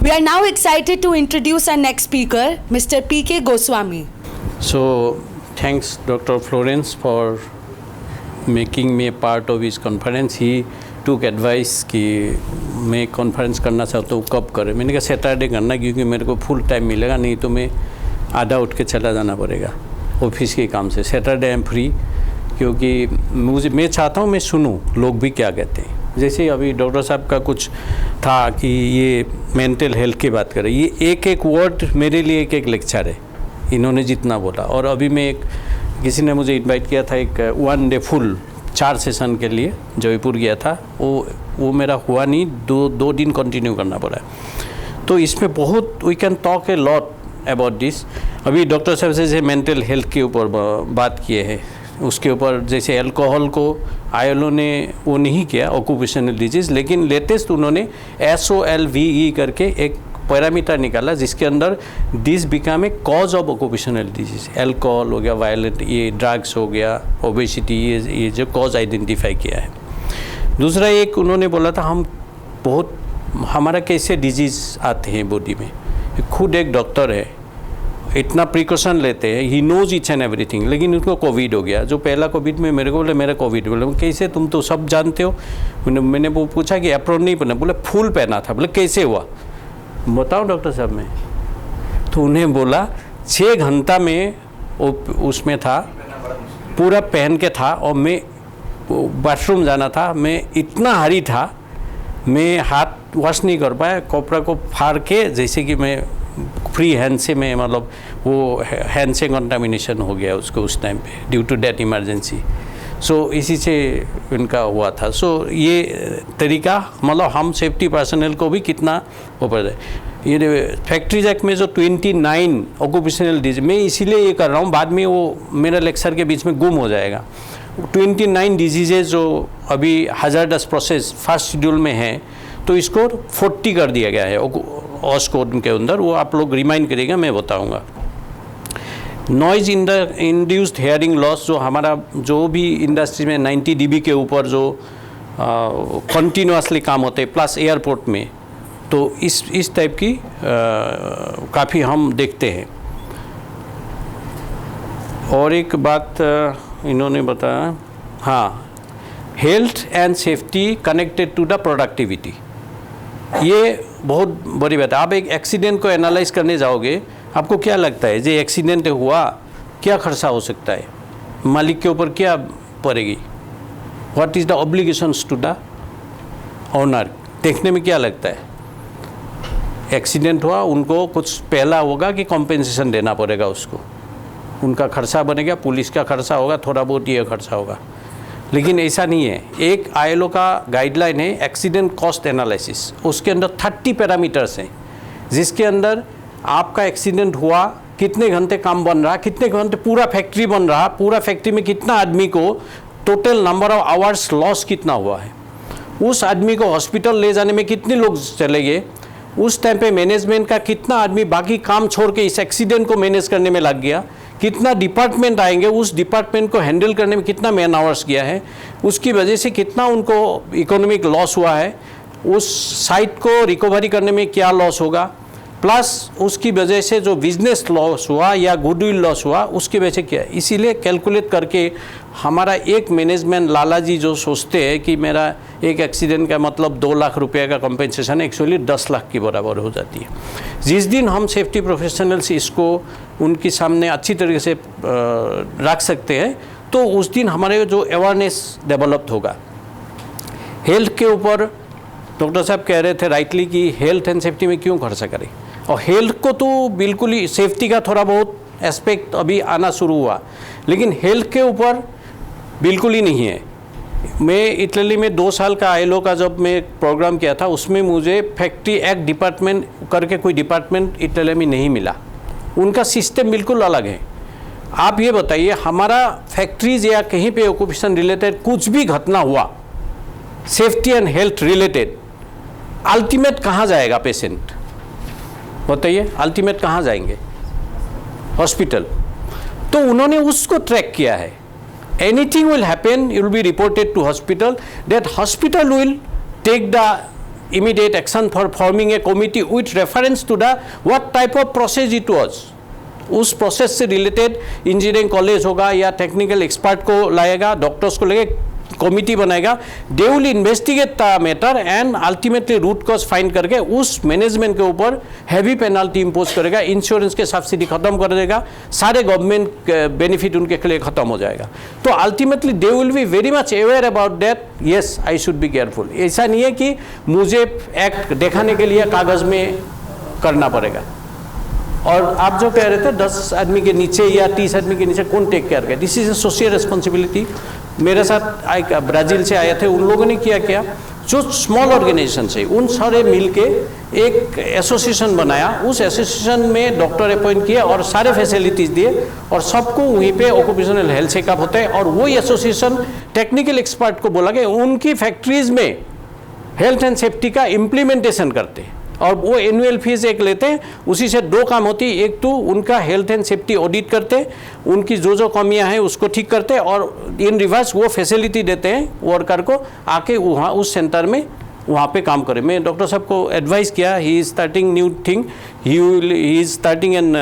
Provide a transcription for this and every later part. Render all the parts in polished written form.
We are now excited to introduce our next speaker, Mr. P.K. Goswami. So, thanks Dr. Florence for making me a part of his conference. He took advice कि मैं conference करना चाहता हूँ कब करें. मैंने कहा Saturday करना क्योंकि मेरे को फुल टाइम मिलेगा, नहीं तो मैं आधा उठ के चला जाना पड़ेगा ऑफिस के काम से. सैटरडे आई एम फ्री क्योंकि मैं चाहता हूँ मैं सुनूँ लोग भी क्या कहते हैं. जैसे अभी डॉक्टर साहब का कुछ था कि ये मेंटल हेल्थ की बात करें, ये एक एक वर्ड मेरे लिए एक एक लेक्चर है इन्होंने जितना बोला. और अभी मैं किसी ने मुझे इनवाइट किया था एक 1 डे फुल 4 सेशन के लिए जयपुर गया था, वो मेरा हुआ नहीं, दो दिन कंटिन्यू करना पड़ा. तो इसमें बहुत we can talk a lot about this. अभी डॉक्टर साहब से मेंटल हेल्थ के ऊपर बात किए हैं, उसके ऊपर जैसे अल्कोहल को ILO ने वो नहीं किया ऑक्यूपेशनल डिजीज़, लेकिन लेटेस्ट उन्होंने SOLVE करके एक पैरामीटर निकाला जिसके अंदर this become a cause of occupational disease. Alcohol हो गया, वायलेंट, ये ड्रग्स हो गया, ओबेसिटी, ये जो कॉज आइडेंटिफाई किया है. दूसरा एक उन्होंने बोला था हमारा कैसे डिजीज़ आते हैं बॉडी में. खुद एक डॉक्टर है, इतना प्रिकॉशन लेते हैं, he knows each and everything, लेकिन उनको कोविड हो गया. जो पहला कोविड में मेरे को बोले मेरा कोविड, बोले कैसे, तुम तो सब जानते हो. मैंने वो पूछा कि एप्रॉन नहीं पहना, बोले फुल पहना था. बोले कैसे हुआ, बताओ डॉक्टर साहब में. तो उन्हें बोला 6 घंटा में उसमें था, पूरा पहन के था, और मैं बाथरूम जाना था, मैं इतना हारी था, मैं हाथ वॉश नहीं कर पाया, कपड़ा को फाड़ के जैसे कि मैं फ्री हैंड से मैं मतलब वो हैंड से कंटामिनेशन हो गया उसको उस टाइम पे ड्यू टू डेट इमरजेंसी. सो इसी से इनका हुआ था. सो ये तरीका मतलब हम सेफ्टी पर्सनल को भी कितना ऊपर है. ये फैक्ट्रीज एक्ट में जो 29 ऑक्यूपेशनल डिजीज, मैं इसीलिए ये कर रहा हूँ, बाद में वो मेरा लेक्चर के बीच में गुम हो जाएगा. 29 डिजीजेज जो अभी हजारडस प्रोसेस फर्स्ट शेड्यूल में है, तो इसको 40 कर दिया गया है ऑस कोड के अंदर. वो आप लोग रिमाइंड करिएगा, मैं बताऊंगा. नॉइज इंड्यूस्ड हेयरिंग लॉस, जो हमारा जो भी इंडस्ट्री में 90 dB के ऊपर जो कंटिन्यूसली काम होते हैं, प्लस एयरपोर्ट में, तो इस टाइप की काफ़ी हम देखते हैं. और एक बात इन्होंने बताया, हाँ, health and safety connected to the productivity. ये बहुत बड़ी बात है. आप एक एक्सीडेंट को एनालाइज करने जाओगे, आपको क्या लगता है जो एक्सीडेंट हुआ क्या खर्चा हो सकता है, मालिक के ऊपर क्या पड़ेगी, what is the obligations to the owner. देखने में क्या लगता है, एक्सीडेंट हुआ, उनको कुछ पहला होगा कि कॉम्पेंसेशन देना पड़ेगा उसको, उनका खर्चा बनेगा, पुलिस का खर्चा होगा, थोड़ा बहुत ये खर्चा होगा. लेकिन ऐसा नहीं है. एक ILO का गाइडलाइन है एक्सीडेंट कॉस्ट एनालिसिस, उसके अंदर 30 पैरामीटर्स हैं, जिसके अंदर आपका एक्सीडेंट हुआ, कितने घंटे काम बन रहा, कितने घंटे पूरा फैक्ट्री बन रहा, पूरा फैक्ट्री में कितना आदमी को total number of hours loss कितना हुआ है, उस आदमी को हॉस्पिटल ले जाने में कितने लोग चले गए, उस टाइम पे मैनेजमेंट का कितना आदमी बाकी काम छोड़ के इस एक्सीडेंट को मैनेज करने में लग गया, कितना डिपार्टमेंट आएंगे, उस डिपार्टमेंट को हैंडल करने में कितना मैन आवर्स गया है, उसकी वजह से कितना उनको इकोनॉमिक लॉस हुआ है, उस साइट को रिकवरी करने में क्या लॉस होगा, प्लस उसकी वजह से जो बिजनेस लॉस हुआ या गुडविल लॉस हुआ उसकी वजह से क्या. इसीलिए कैलकुलेट करके हमारा एक मैनेजमेंट लाला जी जो सोचते हैं कि मेरा एक एक्सीडेंट का मतलब 2 लाख रुपये का कंपेंसेशन, एक्चुअली 10 लाख के बराबर हो जाती है. जिस दिन हम सेफ्टी प्रोफेशनल्स इसको उनके सामने अच्छी तरीके से रख सकते हैं, तो उस दिन हमारे जो अवेयरनेस डेवलप होगा. हेल्थ के ऊपर डॉक्टर साहब कह रहे थे राइटली कि हेल्थ एंड सेफ्टी में क्यों खर्चा करें, और हेल्थ को तो बिल्कुल ही, सेफ्टी का थोड़ा बहुत एस्पेक्ट अभी आना शुरू हुआ, लेकिन हेल्थ के ऊपर बिल्कुल ही नहीं है. मैं इटली में 2 साल का ILO का जब मैं प्रोग्राम किया था, उसमें मुझे फैक्ट्री एक्ट डिपार्टमेंट करके कोई डिपार्टमेंट इटली में नहीं मिला. उनका सिस्टम बिल्कुल अलग है. आप ये बताइए, हमारा फैक्ट्रीज या कहीं पे ऑक्यूपेशन रिलेटेड कुछ भी घटना हुआ, safety and health related, ultimate कहाँ जाएगा पेशेंट, बताइए, अल्टीमेट कहाँ जाएंगे, हॉस्पिटल. तो उन्होंने उसको ट्रैक किया है. anything will happen, you will be reported to hospital, that hospital will take the immediate action for forming a committee with reference to the what type of process it was. उस process से related engineering college होगा या technical expert को लाएगा, doctors को लेके committee बनाएगा. They will investigate the matter and ultimately root cause find करके उस मैनेजमेंट के ऊपर हैवी पेनल्टी इम्पोज करेगा. इंश्योरेंस के सब्सिडी खत्म कर देगा, सारे गवर्नमेंट बेनिफिट उनके लिए खत्म हो जाएगा. तो ultimately they will be very much aware about that. Yes, I should be careful. ऐसा नहीं है कि मुझे एक्ट दिखाने के लिए कागज में करना पड़ेगा. और आप जो कह रहे थे 10 आदमी के नीचे या 30 आदमी के नीचे कौन टेक केयर करे, this is a social responsibility. मेरे साथ ब्राज़ील से आए थे, उन लोगों ने क्या जो स्मॉल ऑर्गेनाइजेशन है उन सारे मिलके एक एसोसिएशन बनाया. उस एसोसिएशन में डॉक्टर अपॉइंट किए और सारे फैसिलिटीज़ दिए और सबको वहीं पे ऑक्यूपेशनल हेल्थ चेकअप होता है. और वो एसोसिएशन टेक्निकल एक्सपर्ट को बोला कि उनकी फैक्ट्रीज़ में हेल्थ एंड सेफ्टी का इम्प्लीमेंटेशन करते हैं और वो एनुअल फीस एक लेते हैं. उसी से दो काम होती है, एक तो उनका हेल्थ एंड सेफ्टी ऑडिट करते हैं, उनकी जो कमियां हैं उसको ठीक करते हैं और इन रिवर्स वो फैसिलिटी देते हैं वर्कर को आके वहाँ उस सेंटर में वहाँ पे काम करें. मैं डॉक्टर साहब को एडवाइस किया, he is starting new thing, he is starting an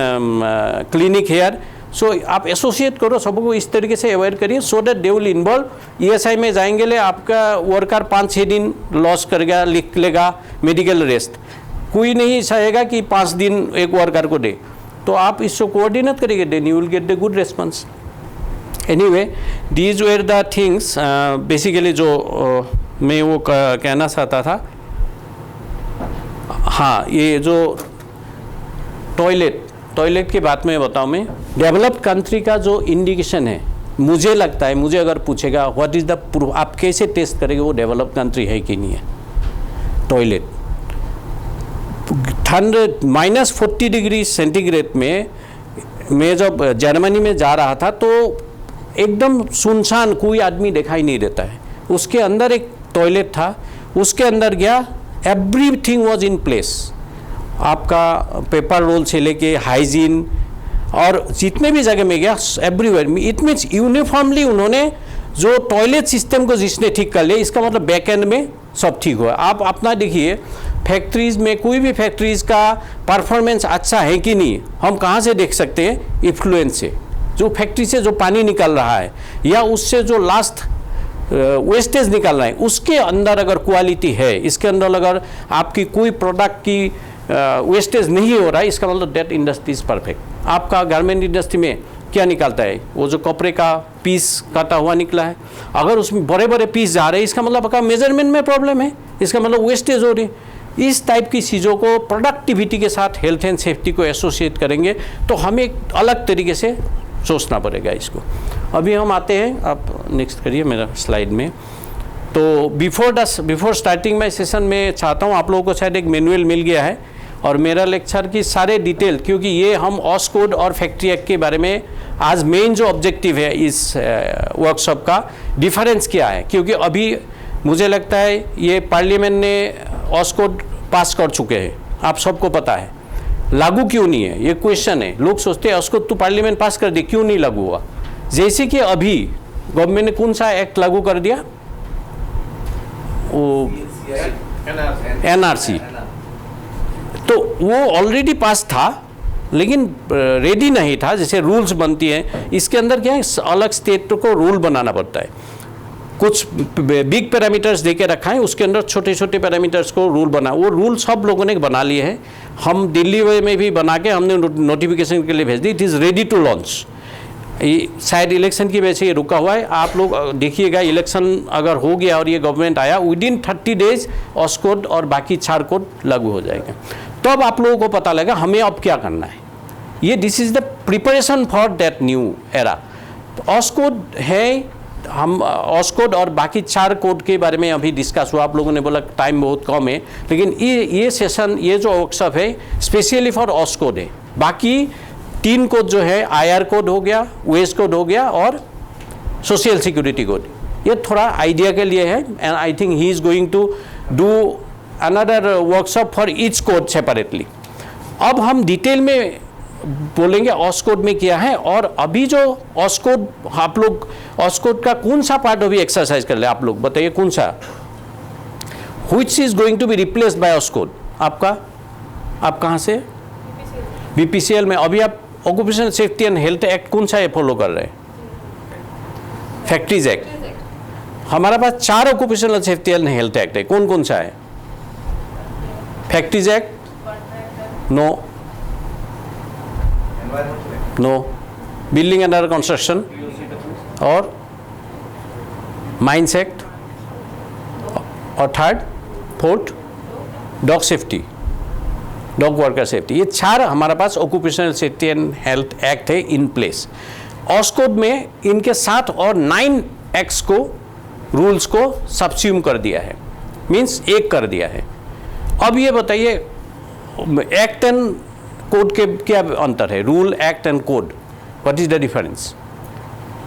clinic here. So आप एसोसिएट करो, सबको इस तरीके से अवेयर करिए so that they will involve. ESI में जाएंगे ले आपका वर्कर 5-6 दिन लॉस करेगा, लिख लेगा मेडिकल रेस्ट. कोई नहीं चाहेगा कि 5 दिन एक वर्कर को दे, तो आप इसको कोऑर्डिनेट करेंगे, then you will get the good response. Anyway, these were the things basically जो मैं वो कहना चाहता था. हाँ, ये जो टॉयलेट की बात में बताऊँ, मैं डेवलप्ड कंट्री का जो इंडिकेशन है, मुझे लगता है, मुझे अगर पूछेगा व्हाट इज़ द प्रूफ, आप कैसे टेस्ट करेंगे वो डेवलप्ड कंट्री है कि नहीं है. टॉयलेट -40 डिग्री सेंटीग्रेड में मैं जब जर्मनी में जा रहा था तो एकदम सुनसान, कोई आदमी दिखाई नहीं देता है. उसके अंदर एक टॉयलेट था, उसके अंदर गया, एवरीथिंग वाज इन प्लेस. आपका पेपर रोल से लेके हाइजीन और जितने भी जगह में गया एवरीवेयर. इट मीन्स यूनिफॉर्मली उन्होंने जो टॉयलेट सिस्टम को जिसने ठीक कर लिया, इसका मतलब बैक एंड में सब ठीक हुआ. आप अपना देखिए, फैक्ट्रीज़ में कोई भी फैक्ट्रीज़ का परफॉर्मेंस अच्छा है कि नहीं, हम कहाँ से देख सकते हैं? इफ्लुएंस से. जो फैक्ट्री से जो पानी निकल रहा है या उससे जो लास्ट वेस्टेज निकल रहा है, उसके अंदर अगर क्वालिटी है, इसके अंदर अगर आपकी कोई प्रोडक्ट की वेस्टेज नहीं हो रहा है, इसका मतलब दैट इंडस्ट्री इज़ परफेक्ट. आपका गारमेंट इंडस्ट्री में क्या निकलता है? वो जो कपड़े का पीस काटा हुआ निकला है, अगर उसमें बड़े बड़े पीस जा रहे हैं, इसका मतलब आपका मेजरमेंट में प्रॉब्लम है, इसका मतलब वेस्टेज हो रही है. इस टाइप की चीज़ों को प्रोडक्टिविटी के साथ हेल्थ एंड सेफ्टी को एसोसिएट करेंगे तो हमें एक अलग तरीके से सोचना पड़ेगा इसको. अभी हम आते हैं, आप नेक्स्ट करिए मेरा स्लाइड में. तो बिफोर स्टार्टिंग माई सेशन में चाहता हूँ, आप लोगों को शायद एक मैनुअल मिल गया है और मेरा लेक्चर की सारे डिटेल, क्योंकि ये हम ऑस कोड और फैक्ट्री एक्ट के बारे में आज मेन जो ऑब्जेक्टिव है इस वर्कशॉप का, डिफरेंस क्या है. क्योंकि अभी मुझे लगता है ये पार्लियामेंट ने ऑस कोड पास कर चुके हैं, आप सबको पता है. लागू क्यों नहीं है ये क्वेश्चन है. लोग सोचते हैं ऑस कोड तो पार्लियामेंट पास कर दी, क्यों नहीं लागू हुआ? जैसे कि अभी गवर्नमेंट ने कौन सा एक्ट लागू कर दिया, वो NRC. तो वो ऑलरेडी पास था लेकिन रेडी नहीं था. जैसे रूल्स बनती हैं, इसके अंदर क्या है, अलग स्टेट को रूल बनाना पड़ता है. कुछ बिग पैरामीटर्स देके रखा है, उसके अंदर छोटे छोटे पैरामीटर्स को रूल बना, वो रूल सब लोगों ने बना लिए हैं. हम दिल्ली में भी बना के हमने नोटिफिकेशन के लिए भेज दी. It is ready to launch. शायद इलेक्शन की वजह से ये रुका हुआ है. आप लोग देखिएगा, इलेक्शन अगर हो गया और ये गवर्नमेंट आया, विदिन 30 डेज ऑस कोड और बाकी 4 कोड लागू हो जाएगा. तो अब आप लोगों को पता लगा हमें अब क्या करना है. ये this is the preparation for that new era. OSH code है, हम ऑस कोड और बाकी 4 कोड के बारे में अभी डिस्कस हुआ. आप लोगों ने बोला टाइम बहुत कम है, लेकिन ये सेशन, ये जो वर्कशॉप है स्पेशली फॉर ऑस कोड है. बाकी 3 कोड जो है, IR कोड हो गया, वेज कोड हो गया और सोशल सिक्योरिटी कोड, ये थोड़ा आइडिया के लिए है. And I think he is going to do another workshop for each code separately. अब हम डिटेल में बोलेंगे ऑस कोड में क्या है. और अभी जो ऑस कोड, आप लोग ऑस कोड का कौन सा पार्ट अभी एक्सरसाइज कर ले, आप लोग बताइए कौन सा. Which is going to be replaced by OSH code? आपका, आप कहाँ से? बीपीसीएल में। अभी आप occupational safety and health act कौन सा है फॉलो कर रहे हैं? Factories act. हमारे पास 4 occupational safety and health act है, कौन कौन सा है? Factories act, no no. Building and under construction और माइंस एक्ट, और third fourth dock safety, dock worker safety. ये 4 हमारे पास occupational safety and health act है इन प्लेस। ऑस्कोड में इनके 7 और 9 एक्ट्स को, रूल्स को सब्स्यूम कर दिया है, मीन्स एक कर दिया है। अब ये बताइए एक्ट एंड कोड के क्या अंतर है? Rule, act and code, what is the difference?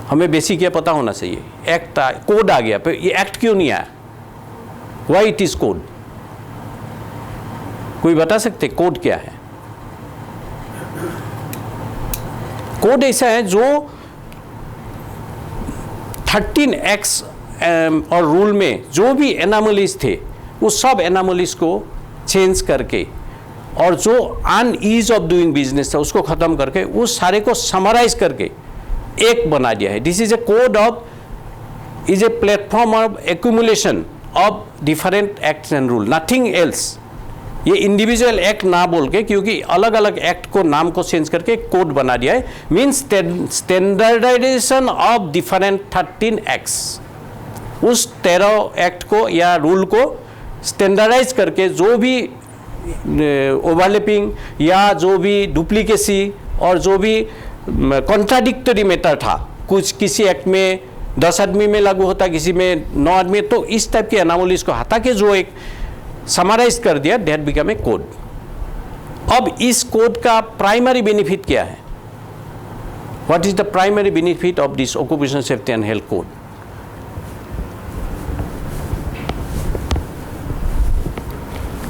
हमें बेसिक ये पता होना चाहिए। एक्ट, कोड आ गया, पर ये एक्ट क्यों नहीं आया? Why it is code? कोई बता सकते कोड क्या है? कोड ऐसा है जो 13 एक्ट्स और रूल में जो भी एनामलीज थे वो सब एनामलीज को चेंज करके और जो अनईज ऑफ डूइंग बिजनेस था उसको खत्म करके उस सारे को समराइज करके एक बना दिया है। This is a code of, is a platform of accumulation of different acts and rule, nothing else. ये इंडिविजुअल एक्ट ना बोल के, क्योंकि अलग अलग एक्ट को नाम को चेंज करके कोड बना दिया है, means standardisation of different 13 acts. उस 13 एक्ट को या रूल को स्टैंडर्डाइज करके जो भी ओवरलैपिंग या जो भी डुप्लीकेसी और जो भी कॉन्ट्राडिक्टरी मैटर था, कुछ किसी एक्ट में 10 आदमी में लागू होता, किसी में 9 आदमी, तो इस टाइप के एनामोलीज को हटा के जो एक समराइज कर दिया, दैट बिकम ए कोड। अब इस कोड का प्राइमरी बेनिफिट क्या है? What is the primary benefit of this occupational safety and health code?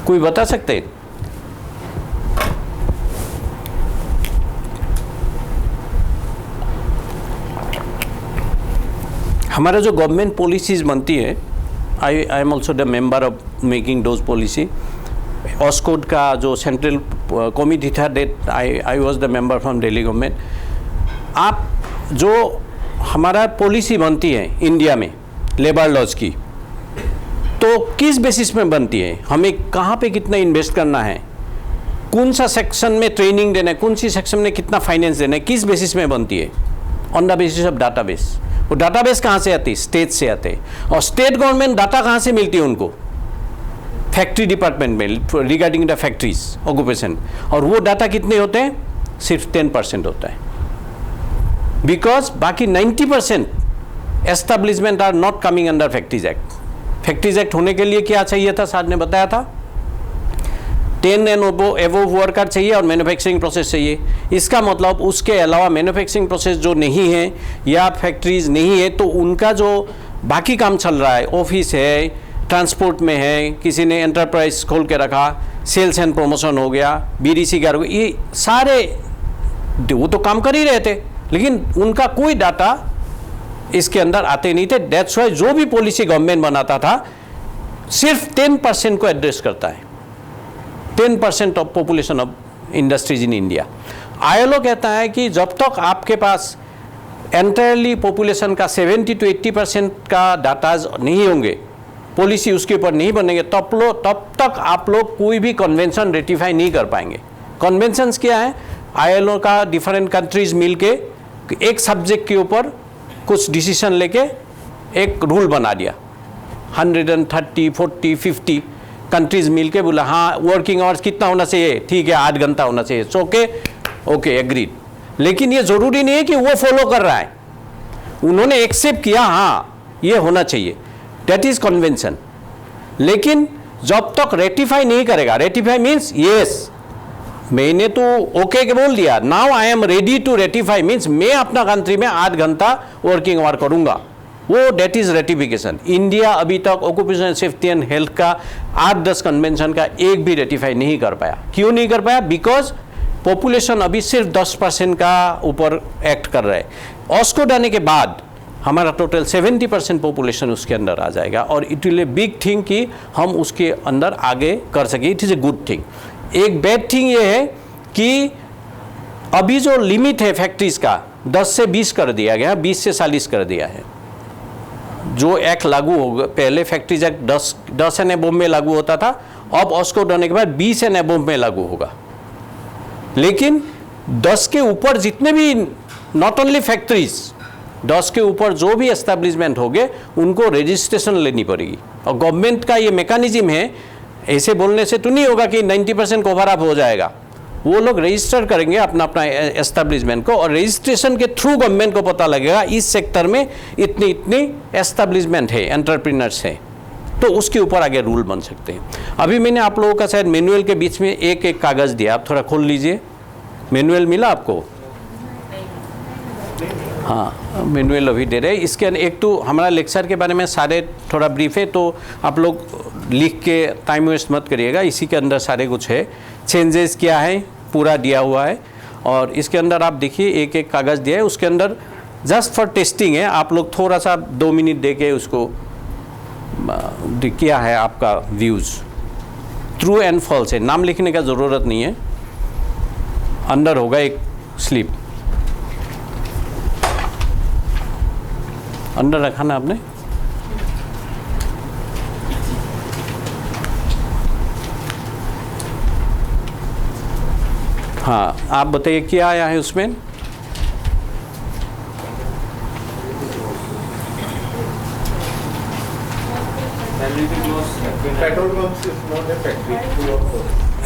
कोई बता सकते हैं? हमारा जो गवर्नमेंट पॉलिसीज बनती है, I am also the member of making those policy. OSH code का जो सेंट्रल कमिटी था, that I was the member from Delhi government. आप जो हमारा पॉलिसी बनती है इंडिया में लेबर लॉज की, तो किस बेसिस में बनती है? हमें कहाँ पे कितना इन्वेस्ट करना है, कौन सा सेक्शन में ट्रेनिंग देना है, कौन सी सेक्शन में कितना फाइनेंस देना है, किस बेसिस में बनती है? On the basis of database. वो डाटाबेस कहाँ से आती है? स्टेट से आते हैं। और स्टेट गवर्नमेंट डाटा कहाँ से मिलती है उनको? फैक्ट्री डिपार्टमेंट में, रिगार्डिंग द फैक्ट्रीज ऑक्यूपेशन। और वो डाटा कितने होते हैं? सिर्फ 10% होता है, बिकॉज बाकी 90% establishment are not coming under factories act. Factories act होने के लिए क्या चाहिए था? सर ने बताया था 10 एंड एबोव वर्कर चाहिए और मैन्युफैक्चरिंग प्रोसेस चाहिए। इसका मतलब उसके अलावा मैन्युफैक्चरिंग प्रोसेस जो नहीं है या फैक्ट्रीज नहीं है, तो उनका जो बाकी काम चल रहा है, ऑफिस है, ट्रांसपोर्ट में है, किसी ने एंटरप्राइज खोल के रखा, सेल्स एंड प्रमोशन हो गया, बीडीसी का हो गया, ये सारे वो तो काम कर ही रहे थे, लेकिन उनका कोई डाटा इसके अंदर आते नहीं थे। दैट्स वाई जो भी पॉलिसी गवर्नमेंट बनाता था सिर्फ 10% को एड्रेस करता है, 10% of population of industries in India. ILO कहता है कि जब तक आपके पास एंटायरली पॉपुलेशन का 70 to 80% का डाटाज नहीं होंगे, पॉलिसी उसके ऊपर नहीं बनेंगे, तब तक आप लोग कोई भी कन्वेंशन रेटिफाई नहीं कर पाएंगे। कन्वेंशंस क्या है? आईएलओ का डिफरेंट कंट्रीज मिलके एक सब्जेक्ट के ऊपर कुछ डिसीजन लेके एक रूल बना दिया। 130, 40, 50 कंट्रीज मिलके बोला हाँ वर्किंग आवर्स कितना होना चाहिए, ठीक है 8 घंटा होना चाहिए, ओके एग्रीड। लेकिन ये ज़रूरी नहीं है कि वो फॉलो कर रहा है, उन्होंने एक्सेप्ट किया हाँ ये होना चाहिए, दैट इज कन्वेंशन। लेकिन जब तक रेटिफाई नहीं करेगा, रेटिफाई मीन्स यस मैंने तो ओके के बोल दिया, now I am ready to ratify means मैं अपना कंट्री में 8 घंटा वर्किंग आवर करूंगा, वो डेट इज रेटिफिकेशन। इंडिया अभी तक ऑक्यूपेशनल सेफ्टी एंड हेल्थ का 8-10 कन्वेंशन का एक भी रेटिफाई नहीं कर पाया। क्यों नहीं कर पाया? बिकॉज पॉपुलेशन अभी सिर्फ 10% का ऊपर एक्ट कर रहा है। ऑस्कोड आने के बाद हमारा टोटल 70% पॉपुलेशन उसके अंदर आ जाएगा और it will a big thing कि हम उसके अंदर आगे कर सकें। It is a good thing. एक बैड थिंग ये है कि अभी जो लिमिट है फैक्ट्रीज का 10 से 20 कर दिया गया, 20 से 40 कर दिया है। जो एक्ट लागू होगा, पहले फैक्ट्रीज एक्ट 10 एंड एबव में लागू होता था, अब ऑस्कोट होने के बाद 20 एंड एबव में लागू होगा। लेकिन 10 के ऊपर जितने भी, नॉट ओनली फैक्ट्रीज, 10 के ऊपर जो भी एस्टेब्लिशमेंट होंगे उनको रजिस्ट्रेशन लेनी पड़ेगी। और गवर्नमेंट का ये मैकेनिज्म है, ऐसे बोलने से तो नहीं होगा कि 90% कवर अप हो जाएगा। वो लोग रजिस्टर करेंगे अपना अपना एस्टेब्लिशमेंट को, और रजिस्ट्रेशन के थ्रू गवर्नमेंट को पता लगेगा इस सेक्टर में इतनी इतनी एस्टेब्लिशमेंट है, एंटरप्रेन्योर्स है, तो उसके ऊपर आगे रूल बन सकते हैं। अभी मैंने आप लोगों का शायद मैनुअल के बीच में एक एक कागज़ दिया, आप थोड़ा खोल लीजिए। मैनुअल मिला आपको? हाँ, मैनुअल अभी दे रहे हैं। इसके एक तो हमारा लेक्चर के बारे में सारे थोड़ा ब्रीफ है, तो आप लोग लिख के टाइम वेस्ट मत करिएगा। इसी के अंदर सारे कुछ है, चेंजेस क्या है पूरा दिया हुआ है। और इसके अंदर आप देखिए एक एक कागज़ दिया है, उसके अंदर जस्ट फॉर टेस्टिंग है। आप लोग थोड़ा सा 2 मिनट दे के उसको क्या है आपका व्यूज़। ट्रू एंड फॉल्स है, नाम लिखने का ज़रूरत नहीं है, अंदर होगा एक स्लिप, अंदर रखा ना आपने। हाँ, आप बताइए क्या आया है उसमें।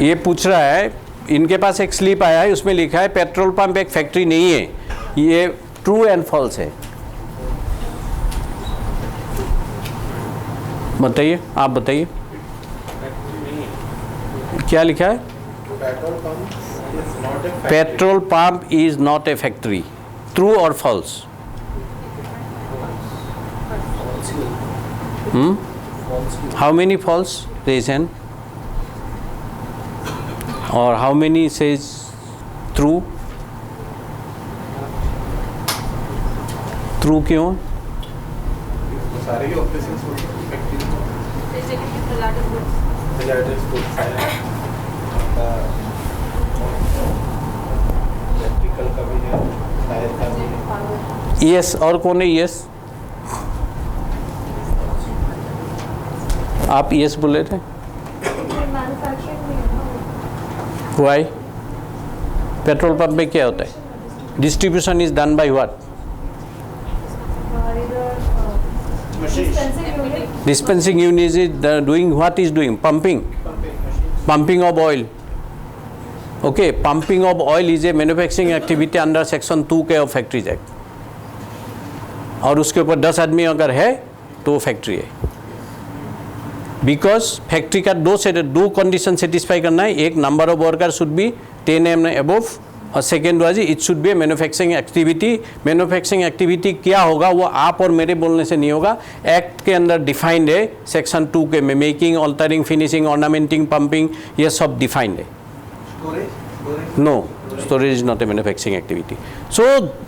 ये पूछ रहा है, इनके पास एक स्लिप आया है, उसमें लिखा है पेट्रोल पंप एक फैक्ट्री नहीं है। ये ट्रू एंड फॉल्स है, बताइए, आप बताइए क्या लिखा है। Petrol pump is not a factory, true और false? How many false raise hand और how many says true? True क्यों? यस, और कौन है यस? आप यस बोले थे। वाई? पेट्रोल पंप में क्या होता है? Distribution is done by what? Dispensing unit is doing what is doing? Pumping of oil. Okay, pumping of oil is a manufacturing activity under section 2K of Factories Act. और उसके ऊपर 10 आदमी अगर है तो वो फैक्ट्री है। बिकॉज फैक्ट्री का दो कंडीशन सेटिस्फाई करना है, एक number of worker should be 10 and above, और second was it should be manufacturing activity. Manufacturing activity क्या होगा वो आप और मेरे बोलने से नहीं होगा, एक्ट के अंदर डिफाइंड है सेक्शन 2 में। Making, altering, finishing, ornamenting, pumping, ये सब डिफाइंड है। No, storage is not a manufacturing activity. So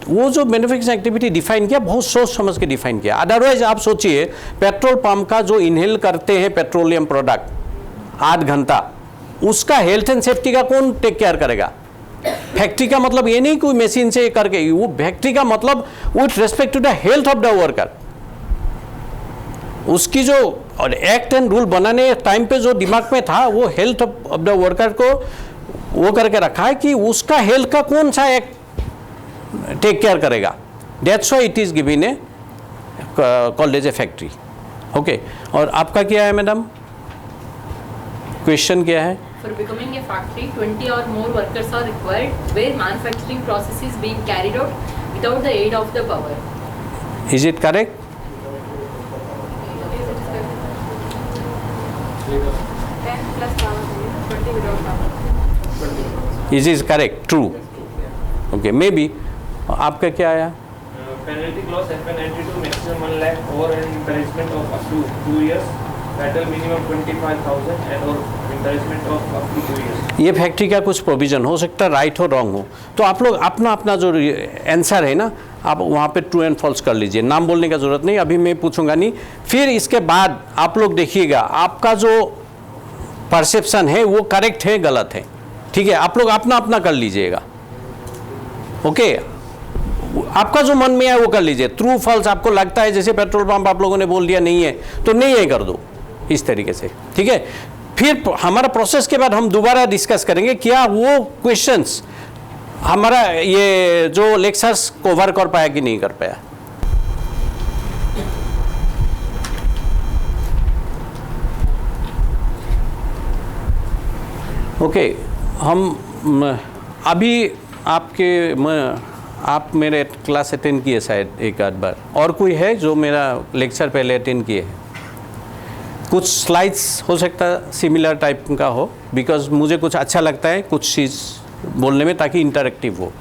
वो जो मैन्युफैक्चरिंग एक्टिविटी डिफाइन किया, बहुत सोच समझ के डिफाइन किया। अदरवाइज आप सोचिए, पेट्रोल पंप का जो इनहेल करते हैं पेट्रोलियम प्रोडक्ट 8 घंटा, उसका हेल्थ एंड सेफ्टी का कौन टेक केयर करेगा? फैक्ट्री का मतलब ये नहीं कोई मशीन से करके, वो फैक्ट्री का मतलब with respect to the health of the worker. उसकी जो और एक्ट एंड रूल बनाने टाइम पे जो दिमाग में था, वो हेल्थ ऑफ द वर्कर को वो करके रखा है कि उसका हेल्थ का कौन सा एक्ट टेक केयर करेगा। That's why it is given a called as a factory. Okay, और आपका क्या है मैडम, क्वेश्चन क्या है? For becoming a factory, 20 or more workers are required where manufacturing process is being carried out without the aid of the power. Is it correct? 10 plus power, 20 without power. Is it correct? True. Okay, maybe. आपका क्या आया? Penalty clause FN92 maximum 1 lakh or an imprisonment of up to 2 years, penalty minimum 25,000 and or imprisonment of up to 2 years. ये factory का कुछ provision हो सकता है, right हो रॉन्ग हो, तो आप लोग अपना अपना जो आंसर है ना आप वहाँ पे ट्रू एंड फॉल्स कर लीजिए, नाम बोलने का ज़रूरत नहीं, अभी मैं पूछूंगा नहीं। फिर इसके बाद आप लोग देखिएगा आपका जो परसेप्शन है वो करेक्ट है गलत है, ठीक है, आप लोग अपना अपना कर लीजिएगा, ओके। आपका जो मन में है वो कर लीजिए, ट्रू फॉल्स आपको लगता है जैसे पेट्रोल पंप आप लोगों ने बोल दिया नहीं है तो नहीं है कर दो, इस तरीके से, ठीक है। फिर हमारा प्रोसेस के बाद हम दोबारा डिस्कस करेंगे क्या वो क्वेश्चंस हमारा ये जो लेक्चर्स कवर कर पाया कि नहीं कर पाया। ओके, हम अभी आप मेरे क्लास अटेंड किए शायद एक आध बार, और कोई है जो मेरा लेक्चर पहले अटेंड किए है? कुछ स्लाइड्स हो सकता है सिमिलर टाइप का हो, बिकॉज मुझे कुछ अच्छा लगता है कुछ चीज़ बोलने में ताकि इंटरेक्टिव हो।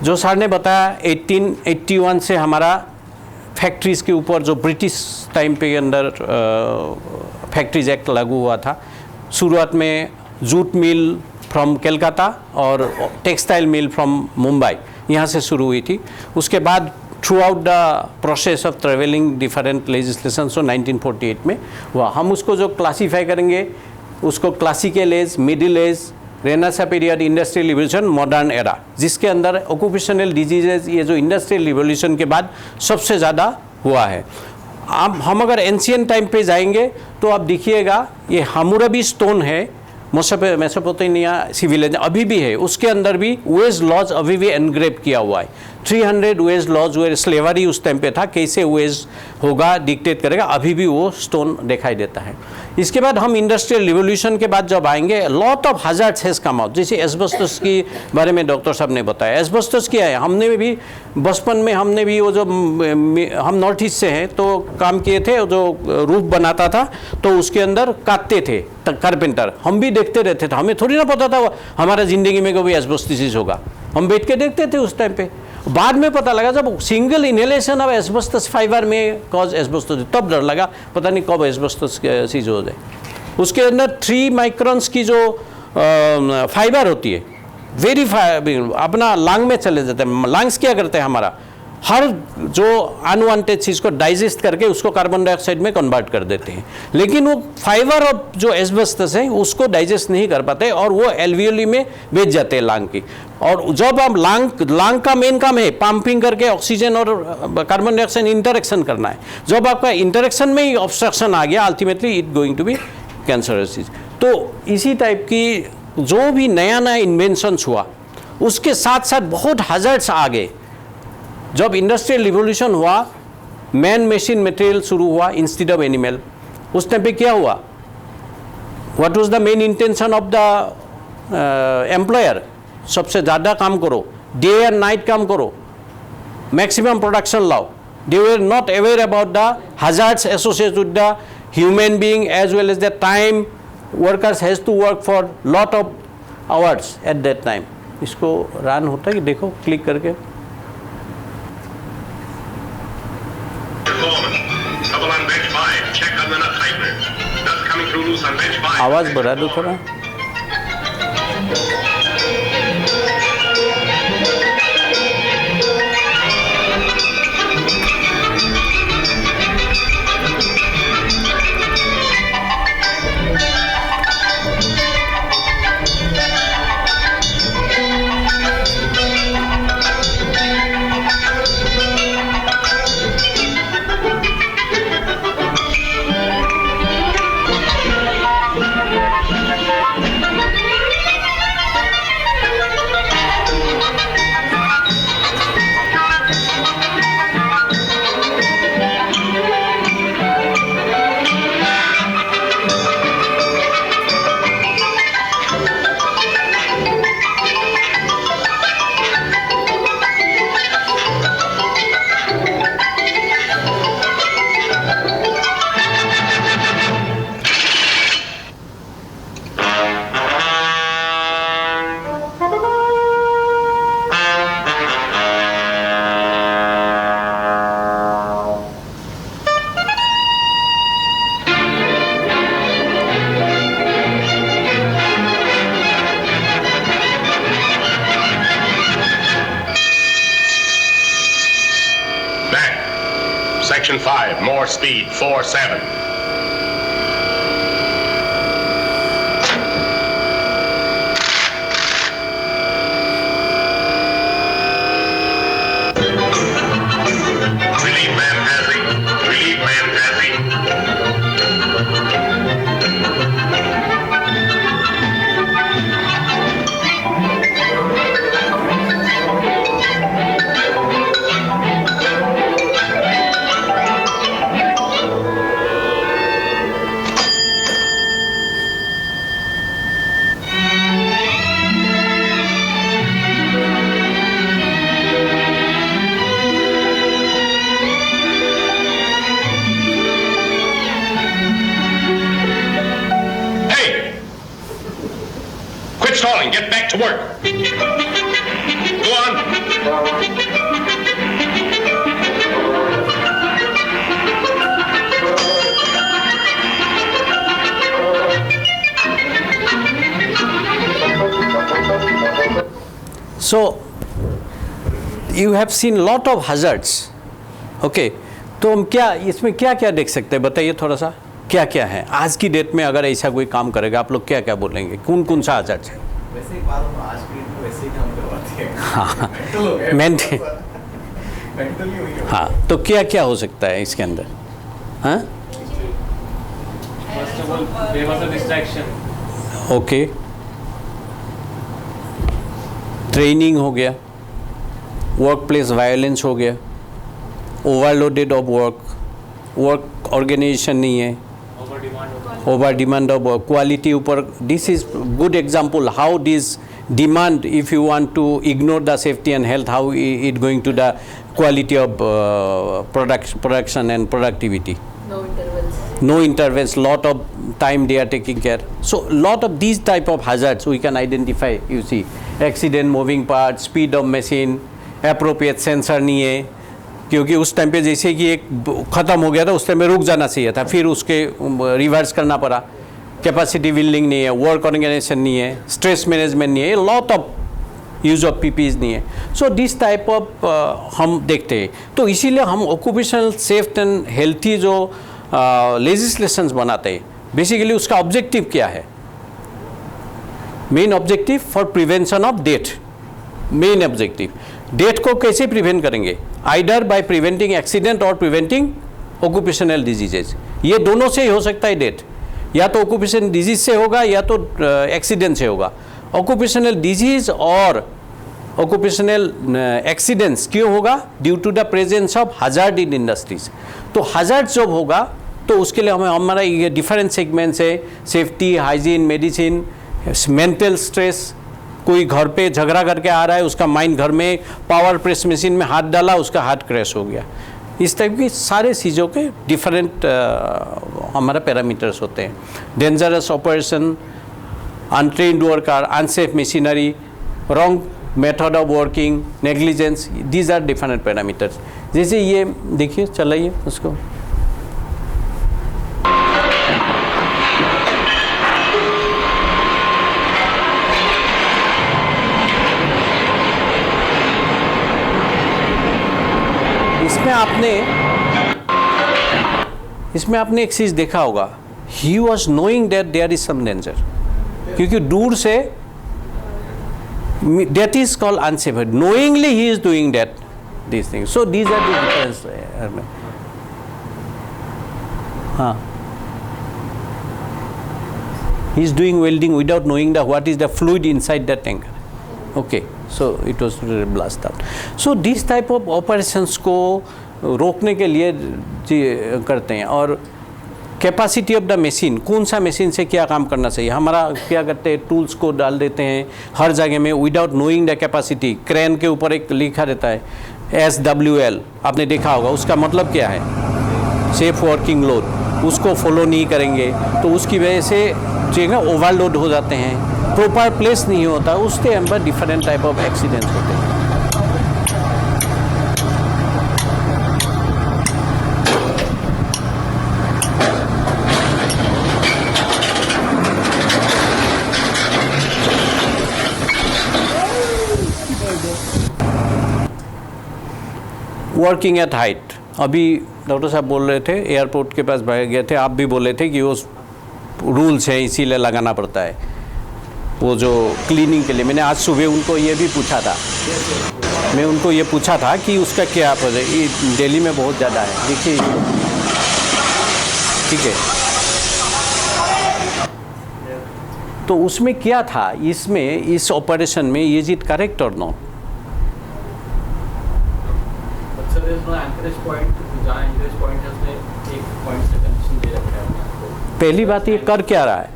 जो सर ने बताया 1881 से हमारा फैक्ट्रीज़ के ऊपर जो ब्रिटिश टाइम पे अंदर फैक्ट्रीज एक्ट लागू हुआ था। शुरुआत में जूट मिल फ्रॉम कलकत्ता और टेक्सटाइल मिल फ्रॉम मुंबई यहाँ से शुरू हुई थी। उसके बाद throughout the process of travelling different legislation so 1948 में हुआ। हम उसको जो क्लासीफाई करेंगे उसको classical age, middle age, renaissance period, industrial revolution, modern era, जिसके अंदर ऑक्यूपेशनल डिजीजेज ये जो इंडस्ट्रियल रिवोल्यूशन के बाद सबसे ज़्यादा हुआ है। अब हम अगर एंशियंट टाइम पे जाएंगे तो आप देखिएगा ये हम्मुरबी स्टोन है, मेसोपोटामिया सिविलाइजेशन अभी भी है, उसके अंदर भी वेज लॉज अभी भी एनग्रेव किया हुआ है। 300 वेज लॉज हुए, स्लेवरी उस टाइम पे था, कैसे वेज होगा डिक्टेट करेगा, अभी भी वो स्टोन दिखाई देता है। इसके बाद हम इंडस्ट्रियल रिवोल्यूशन के बाद जब आएंगे lot of hazards has come out, जैसे एस्बेस्टस की बारे में डॉक्टर साहब ने बताया। एस्बेस्टस क्या है, हमने भी बचपन में हमने भी वो जो हम नॉर्थ ईस्ट से हैं तो काम किए थे, जो रूफ बनाता था तो उसके अंदर काटते थे कारपेंटर, हम भी देखते रहते थे, हमें थोड़ी ना पता था हमारा ज़िंदगी में कभी एस्बेस्टोसिस होगा, हम बैठ के देखते थे उस टाइम पे। बाद में पता लगा जब single inhalation of asbestos fibre में कॉज एस्बेस्टोसिस, तब डर लगा पता नहीं कब एस्बेस्टोसिस हो जाए। उसके अंदर 3 माइक्रॉन्स की जो फाइबर होती है वेरी अपना लंग में चले जाते हैं। लंग्स क्या करते हैं, हमारा हर जो अनवांटेड चीज़ को डाइजेस्ट करके उसको कार्बन डाइऑक्साइड में कन्वर्ट कर देते हैं, लेकिन वो फाइबर ऑफ जो एस्बेस्टस है उसको डाइजेस्ट नहीं कर पाते और वो एल्वियोली में बेच जाते हैं लंग की। और जब हम लंग का मेन काम है पंपिंग करके ऑक्सीजन और कार्बन डाइऑक्साइड इंटरेक्शन करना है, जब आपका इंटरेक्शन में ही ऑब्स्ट्रक्शन आ गया ultimately it going to be cancerous. तो इसी टाइप की जो भी नया नया इन्वेंशंस हुआ उसके साथ साथ बहुत हजार्ड्स आ गए। जब इंडस्ट्रियल रिवोल्यूशन हुआ मैन मशीन मटेरियल शुरू हुआ इंस्टेड ऑफ एनिमल, उस टाइम पे क्या हुआ, what was the main intention of the employer, सबसे ज़्यादा काम करो, डे एंड नाइट काम करो, मैक्सिमम प्रोडक्शन लाओ। They were not aware about the hazards associated with the human being as well as the time workers has to work for lot of hours at that time. इसको run होता है कि देखो click करके, आवाज़ बढ़ा दो थोड़ा। Section 5, more speed, 47. Relief man passing. Relief man passing. Hey! Quit stalling. Get back to work. Go on. So you have seen lot of hazards. Okay, तो हम क्या इसमें क्या क्या देख सकते हैं, बताइए थोड़ा सा क्या क्या है आज की डेट में। अगर ऐसा कोई काम करेगा आप लोग क्या क्या बोलेंगे, कौन कौन सा hazards है? वैसे एक बात हम आज की डेट में वैसे ही काम करवाते हैं। हाँ मेंटल हो गया। मेंटली मेंटली हुई है। हाँ, तो क्या क्या हो सकता है इसके अंदर? हाँ First of all, there was a distraction. Okay, training हो गया, वर्क प्लेस वायलेंस हो गया, ओवरलोडेड ऑफ वर्क ऑर्गेनाइजेशन नहीं है, Over demand. Over demand of work, quality ऊपर। This is good example how this demand, if you want to ignore the safety and health, how it going to the quality of production and productivity. No intervals. No intervals, lot of time they are taking care. So lot of these type of hazards we can identify. You see, accident, moving parts, speed of machine, appropriate sensor नहीं है, क्योंकि उस time पे जैसे कि एक ख़त्म हो गया था उस टाइम पे रुक जाना चाहिए था, फिर उसके रिवर्स करना पड़ा. कैपेसिटी बिल्डिंग नहीं है, वर्क ऑर्गेनाइजेशन नहीं है, स्ट्रेस मैनेजमेंट नहीं है, lot of use of PPs नहीं है. सो दिस टाइप ऑफ हम देखते हैं. तो इसीलिए हम ऑक्यूपेशनल सेफ्टी एंड हेल्थी जो लेजिस्लेशंस बनाते हैं, बेसिकली उसका ऑब्जेक्टिव क्या है? Main objective for prevention of death. Main objective death को कैसे प्रिवेंट करेंगे? आइदर बाय प्रिवेंटिंग एक्सीडेंट और प्रिवेंटिंग ऑक्यूपेशनल डिजीजेज. ये दोनों से ही हो सकता है डेथ, या तो ऑक्यूपेशनल डिजीज से होगा या तो एक्सीडेंट से होगा. ऑक्यूपेशनल डिजीज और ऑक्यूपेशनल एक्सीडेंट्स क्यों होगा? Due to the presence of hazard in industries. तो हजार्ड जब होगा तो उसके लिए हमें हमारा ये डिफरेंट सेगमेंट्स है, safety, hygiene, medicine, mental stress. कोई घर पे झगड़ा करके आ रहा है, उसका माइंड घर में पावर प्रेस मशीन में हाथ डाला, उसका हार्ट क्रैश हो गया. इस टाइप की सारे चीज़ों के डिफरेंट हमारा पैरामीटर्स होते हैं. Dangerous operation, untrained worker, unsafe machinery, wrong method of working, negligence, these are different parameters. जैसे ये देखिए, चलाइए उसको. इसमें आपने एक चीज़ देखा होगा, he was knowing that there is some danger, क्योंकि दूर से that is called unsafe. Knowingly he is doing that, these things. So these are the difference. He is doing welding without knowing what is the fluid inside the tanker. Okay, so it was blast out. So these type of operations को रोकने के लिए करते हैं. और capacity of the machine, कौन सा machine से क्या काम करना चाहिए, हमारा क्या करते हैं, टूल्स को डाल देते हैं हर जगह में without knowing the capacity. Crane के ऊपर एक लिखा रहता है SWL, आपने देखा होगा, उसका मतलब क्या है? Safe working load. उसको फॉलो नहीं करेंगे तो उसकी वजह से जो है ओवरलोड हो जाते हैं, प्रॉपर प्लेस नहीं होता, उसके अंदर डिफरेंट टाइप ऑफ एक्सीडेंट्स होते हैं. वर्किंग एट हाइट, अभी डॉक्टर साहब बोल रहे थे, एयरपोर्ट के पास बैठ गए थे, आप भी बोले थे कि वो रूल्स हैं इसीलिए लगाना पड़ता है वो जो क्लीनिंग के लिए। मैंने आज सुबह उनको ये भी पूछा था, मैं उनको ये पूछा था कि उसका क्या ये दिल्ली में बहुत ज़्यादा है, देखिए ठीक है। तो उसमें क्या था, इसमें इस ऑपरेशन में इज इट करेक्ट और नॉट? पहली बात ये कर क्या रहा है,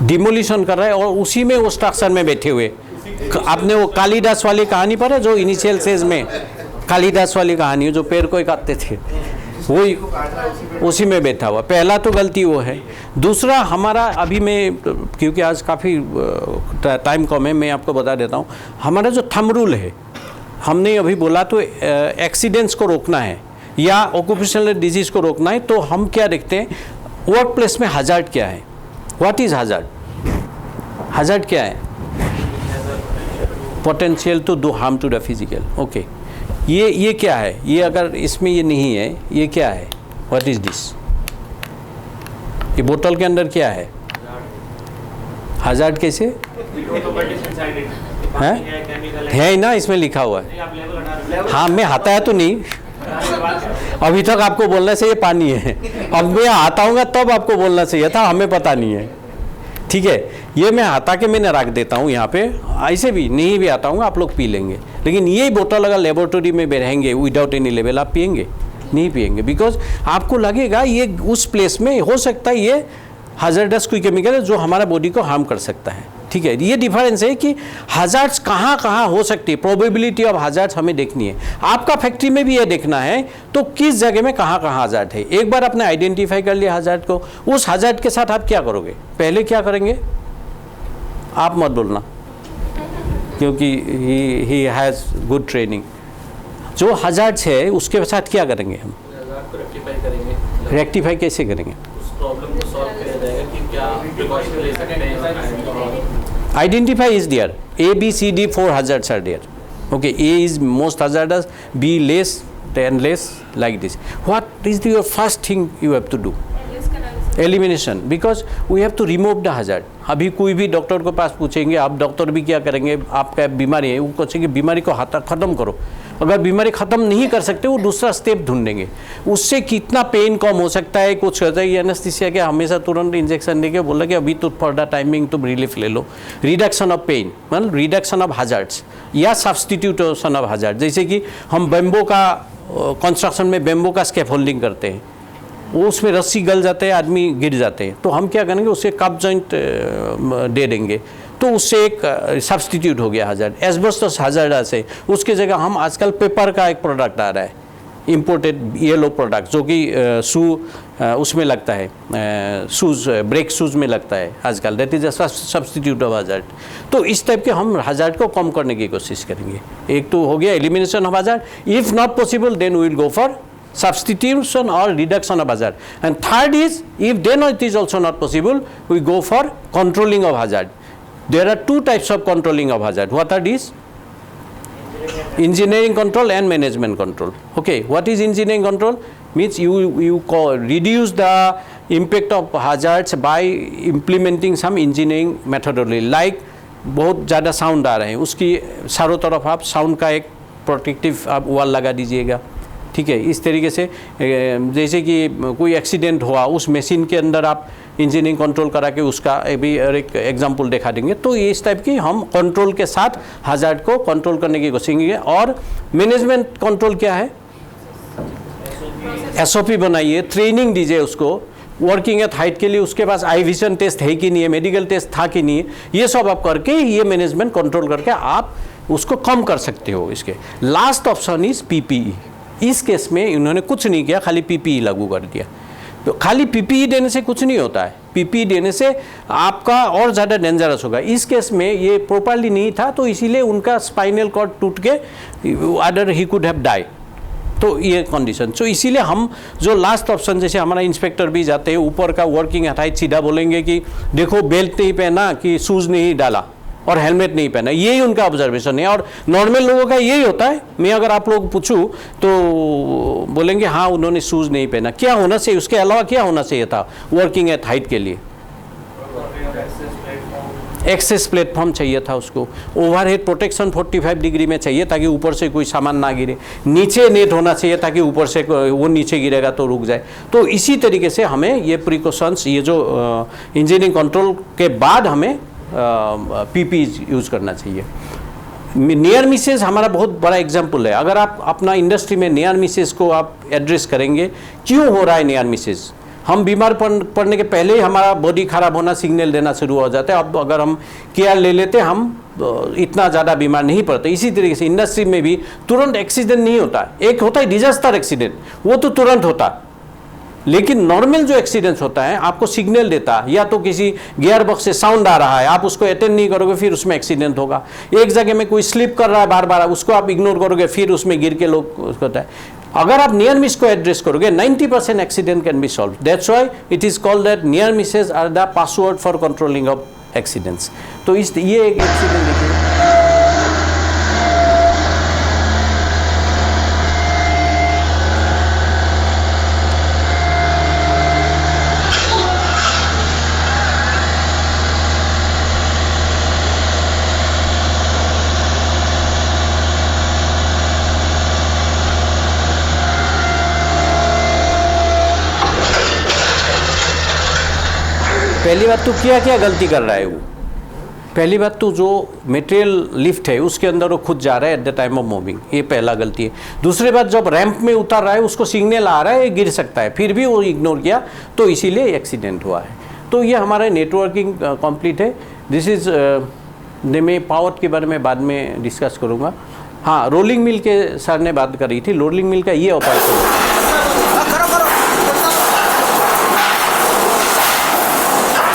डिमोलिशन कर रहा है और उसी में वो स्ट्रक्चर में बैठे हुए। आपने वो कालिदास वाली कहानी पर है जो इनिशियल स्टेज में, कालिदास वाली कहानी जो पेड़ को काटते थे, वही उसी में बैठा हुआ। पहला तो गलती वो है। दूसरा हमारा अभी मैं, क्योंकि आज काफ़ी टाइम कम है, मैं आपको बता देता हूँ हमारा जो थंब रूल है, हमने अभी बोला तो एक्सीडेंट्स को रोकना है या ऑक्यूपेशनल डिजीज़ को रोकना है, तो हम क्या देखते हैं वर्क प्लेस में हजार्ड क्या है, व्हाट इज़ हजार्ड? हजार्ड क्या है? Potential to do harm to the physical. Okay, ये क्या है? ये अगर इसमें ये नहीं है, ये क्या है? What is this? ये बोतल के अंदर क्या है? हजार्ड कैसे है ना, इसमें लिखा हुआ है। हाँ, मैं आता है तो नहीं, अभी तक आपको बोलना चाहिए पानी है, अब मैं आताऊँगा तब आपको बोलना चाहिए था, हमें पता नहीं है। ठीक है, ये मैं हटा के मैंने रख देता हूँ यहाँ पे, ऐसे भी नहीं भी आता हूँ, आप लोग पी लेंगे। लेकिन यही बोतल अगर लेबोरेटरी में रहेंगे विदाउट एनी लेवल, आप पियेंगे? नहीं पियेंगे, बिकॉज आपको लगेगा ये उस प्लेस में हो सकता है ये हजार्डस कोई केमिकल है जो हमारा बॉडी को हार्म कर सकता है। ठीक है, ये डिफरेंस है कि हजार्ड्स कहाँ कहाँ हो सकती है, प्रोबेबिलिटी ऑफ हजार्ड्स हमें देखनी है। आपका फैक्ट्री में भी ये देखना है तो किस जगह में कहाँ कहाँ हजार्ड है। एक बार आपने आइडेंटिफाई कर लिया हजार्ड को, उस हजार्ड के साथ आप क्या करोगे? पहले क्या करेंगे? आप मत बोलना, क्योंकि ही हैज़ गुड ट्रेनिंग। जो हजार्ड्स है उसके साथ क्या करेंगे हम? रेक्टिफाई कैसे करेंगे? प्रॉब्लम को सॉल्व किया जाएगा कि क्या प्रिकॉशन ले सकते हैं। Identify is there. A, B, C, D, 4 hazards are there. Okay, A is most hazardous, B less, and less, like this. What is your first thing you have to do? Elimination, because we have to remove the hazard. अभी कोई भी doctor को पास पूछेंगे, आप doctor भी क्या करेंगे, आपका बीमारी है, वो पूछेंगे बीमारी को ख़त्म करो। अगर बीमारी ख़त्म नहीं कर सकते वो दूसरा स्टेप ढूंढेंगे, उससे कितना पेन कम हो सकता है, कुछ होता है। ये एनेस्थीसिया के हमेशा तुरंत इंजेक्शन देके बोला कि अभी तो फॉर द टाइमिंग तुम रिलीफ ले लो। रिडक्शन ऑफ पेन मतलब रिडक्शन ऑफ हजार्ड्स या सब्सटीट्यूशन ऑफ हजार्ड। जैसे कि हम बेम्बो का कंस्ट्रक्शन में बेम्बो का स्कैफोल्डिंग करते हैं, वो उसमें रस्सी गल जाते हैं, आदमी गिर जाते हैं, तो हम क्या करेंगे उसे कप जॉइंट दे देंगे, तो उससे एक सब्सटीट्यूट हो गया हजार्ड। एस्बेस्टस हजार्डस है, उसकी जगह हम आजकल पेपर का एक प्रोडक्ट आ रहा है, इम्पोर्टेड येलो प्रोडक्ट, जो कि उसमें लगता है, शूज़ ब्रेक शूज़ में लगता है आजकल, that is a substitute of hazard. तो इस टाइप के हम हजार्ड को कम करने की कोशिश करेंगे। एक तो हो गया elimination of hazard, if not possible then we will go for substitution or reduction of hazard, and third is if then it is also not possible we go for controlling of hazard. There are two types of controlling of hazard. What are these? Engineering control and management control. Okay, what is engineering control? Means you reduce the impact of hazards by implementing some engineering methodology, like बहुत ज़्यादा sound आ रहे हैं, उसकी चारों तरफ आप sound का एक प्रोटेक्टिव आप वॉल लगा दीजिएगा। ठीक है, इस तरीके से जैसे कि कोई एक्सीडेंट हुआ, उस मशीन के अंदर आप इंजीनियरिंग कंट्रोल करा के उसका भी एक एग्जांपल दिखा देंगे। तो ये इस टाइप की हम कंट्रोल के साथ हजार्ड को कंट्रोल करने की कोशिश करेंगे। और मैनेजमेंट कंट्रोल क्या है? SOP बनाइए, ट्रेनिंग दीजिए उसको, वर्किंग एट हाइट के लिए उसके पास आई विजन टेस्ट है कि नहीं है, मेडिकल टेस्ट था कि नहीं है, ये सब आप करके ये मैनेजमेंट कंट्रोल करके आप उसको कम कर सकते हो। इसके लास्ट ऑप्शन इज PPE। इस केस में इन्होंने कुछ नहीं किया, खाली PPE लागू कर दिया। तो खाली PPE देने से कुछ नहीं होता है, PPE देने से आपका और ज़्यादा डेंजरस होगा। इस केस में ये प्रॉपरली नहीं था, तो इसीलिए उनका स्पाइनल कॉर्ड टूट के other he could have die. तो ये कंडीशन, तो इसीलिए हम जो लास्ट ऑप्शन, जैसे हमारा इंस्पेक्टर भी जाते हैं ऊपर का वर्किंग हटाई, सीधा बोलेंगे कि देखो बेल्ट नहीं पहना कि शूज़ नहीं डाला, और हेलमेट नहीं पहना, यही उनका ऑब्जर्वेशन है। और नॉर्मल लोगों का यही होता है। मैं अगर आप लोग पूछूं तो बोलेंगे हाँ उन्होंने शूज़ नहीं पहना। क्या होना चाहिए, उसके अलावा क्या होना चाहिए था वर्किंग एट हाइट के लिए? एक्सेस प्लेटफॉर्म चाहिए था उसको। ओवरहेड प्रोटेक्शन 45 डिग्री में चाहिए ताकि ऊपर से कोई सामान ना गिरे। नीचे नेट होना चाहिए ताकि ऊपर से वो नीचे गिरेगा तो रुक जाए। तो इसी तरीके से हमें ये प्रिकॉशंस, ये जो इंजीनियरिंग कंट्रोल के बाद हमें पीपी यूज़ करना चाहिए। नियर मिसेज हमारा बहुत बड़ा एग्जाम्पल है। अगर आप अपना इंडस्ट्री में नियर मिसेज को आप एड्रेस करेंगे, क्यों हो रहा है नियर मिसेज? हम बीमार पड़ने के पहले ही हमारा बॉडी खराब होना सिग्नल देना शुरू हो जाता है। अब अगर हम केयर ले लेते हम इतना ज़्यादा बीमार नहीं पड़ते। इसी तरीके से इंडस्ट्री में भी तुरंत एक्सीडेंट नहीं होता। एक होता है डिजास्टर एक्सीडेंट, वो तो तुरंत होता, लेकिन नॉर्मल जो एक्सीडेंट्स होता है आपको सिग्नल देता है, या तो किसी गियर बॉक्स से साउंड आ रहा है, आप उसको अटेंड नहीं करोगे फिर उसमें एक्सीडेंट होगा। एक जगह में कोई स्लिप कर रहा है बार बार, उसको आप इग्नोर करोगे फिर उसमें गिर के लोग उसको होता है। अगर आप नियर मिस को एड्रेस करोगे 90% accident can be solve. That's why it is called that near misses are the password for controlling of accidents. तो इस ये एक एक्सीडेंट देखिए, पहली बात तो क्या गलती कर रहा है वो। पहली बात तो जो मटेरियल लिफ्ट है उसके अंदर वो खुद जा रहा है at the time of moving, ये पहला गलती है। दूसरी बात, जब रैंप में उतर रहा है उसको सिग्नल आ रहा है ये गिर सकता है, फिर भी वो इग्नोर किया तो इसीलिए एक्सीडेंट हुआ है। तो ये हमारा नेटवर्किंग कंप्लीट है। दिस इज मैं पावर के बारे में बाद में डिस्कस करूँगा। हाँ, रोलिंग मिल के सर ने बात करी थी। रोलिंग मिल का ये ऑपरेशन है,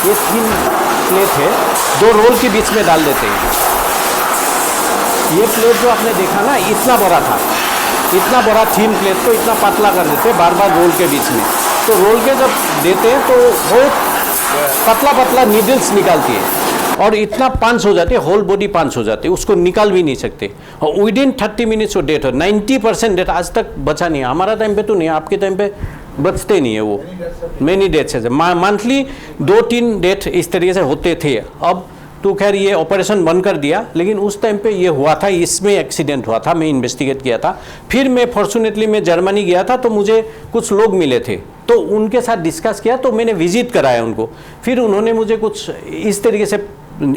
ये 3 प्लेट है, 2 रोल के बीच में डाल देते हैं। ये प्लेट जो आपने देखा ना इतना बड़ा था, इतना बड़ा थीन प्लेट को इतना पतला कर देते हैं बार बार रोल के बीच में। तो रोल के जब देते हैं तो बहुत पतला पतला नीडल्स निकालती है और इतना पंच हो जाती है, होल बॉडी पंच हो जाती है, उसको निकाल भी नहीं सकते। और विदिन 30 मिनट्स वो डेथ हो। 90% डेथ आज तक बचा नहीं है। हमारा टाइम पे तो नहीं, आपके टाइम पे बचते नहीं है वो। मैनी डेथ्स है, मंथली 2-3 डेथ इस तरीके से होते थे। अब तो खैर ये ऑपरेशन बंद कर दिया, लेकिन उस टाइम पे ये हुआ था, इसमें एक्सीडेंट हुआ था। मैं इन्वेस्टिगेट किया था। फिर मैं फॉर्चुनेटली मैं जर्मनी गया था तो मुझे कुछ लोग मिले थे, तो उनके साथ डिस्कस किया, तो मैंने विजिट कराया उनको। फिर उन्होंने मुझे कुछ इस तरीके से,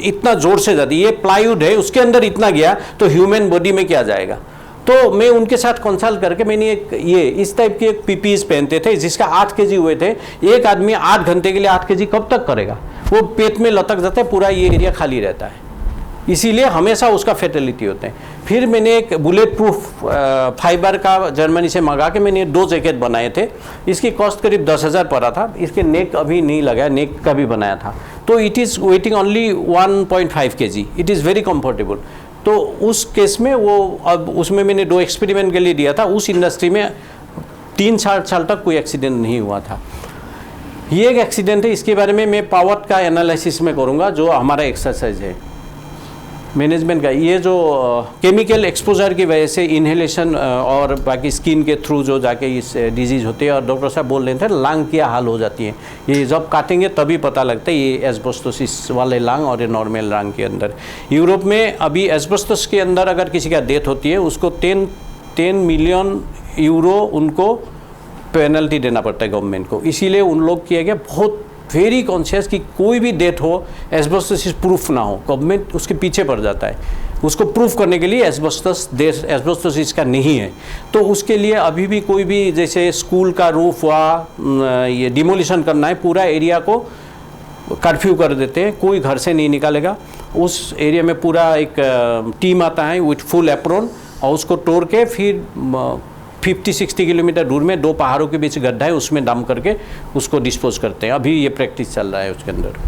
इतना जोर से जाती, ये प्लाईवुड है उसके अंदर इतना गया तो ह्यूमन बॉडी में क्या जाएगा। तो मैं उनके साथ कंसल्ट करके मैंने एक ये इस टाइप के एक पीपीज पहनते थे जिसका 8 kg हुए थे। एक आदमी 8 घंटे के लिए 8 kg कब तक करेगा, वो पेट में लटक जाता है, पूरा ये एरिया खाली रहता है, इसीलिए हमेशा उसका फेटेलिटी होते हैं। फिर मैंने एक बुलेट प्रूफ फाइबर का जर्मनी से मंगा के मैंने 2 जैकेट बनाए थे। इसकी कॉस्ट करीब 10,000 पड़ा था। इसके नेक अभी नहीं लगा, नेक का भी बनाया था। तो it is waiting only 1.5 kg। It is very comfortable. तो उस केस में वो, अब उसमें मैंने 2 एक्सपेरिमेंट के लिए दिया था। उस इंडस्ट्री में 3-4 साल तक कोई एक्सीडेंट नहीं हुआ था। ये एक एक्सीडेंट है, इसके बारे में मैं पावर का एनालिसिस में करूँगा, जो हमारा एक्सरसाइज है मैनेजमेंट का। ये जो केमिकल एक्सपोजर की वजह से इन्हेलेशन और बाकी स्किन के थ्रू जो जाके इस डिजीज़ होती है, और डॉक्टर साहब बोल रहे थे लांग क्या हाल हो जाती है। ये जब काटेंगे तभी पता लगता है ये एस्बेस्टोसिस वाले लांग और ये नॉर्मल लांग के अंदर। यूरोप में अभी एस्बेस्टोस के अंदर अगर किसी का डेथ होती है उसको 10 मिलियन यूरो उनको पेनल्टी देना पड़ता है गवर्नमेंट को। इसीलिए उन लोग किया गया बहुत वेरी कॉन्शियस कि कोई भी डेथ हो एस्बेस्टोसिस प्रूफ ना हो, गवर्नमेंट उसके पीछे पड़ जाता है। उसको प्रूफ करने के लिए एस्बेस्टोसिस का नहीं है। तो उसके लिए अभी भी कोई भी, जैसे स्कूल का रूफ हुआ, ये डिमोलिशन करना है, पूरा एरिया को कर्फ्यू कर देते हैं, कोई घर से नहीं निकालेगा। उस एरिया में पूरा एक टीम आता है विथ फुल एप्रोन, और उसको तोड़ के फिर 50-60 किलोमीटर दूर में 2 पहाड़ों के बीच गड्ढा है, उसमें डंप करके उसको डिस्पोज करते हैं। अभी ये प्रैक्टिस चल रहा है उसके अंदर।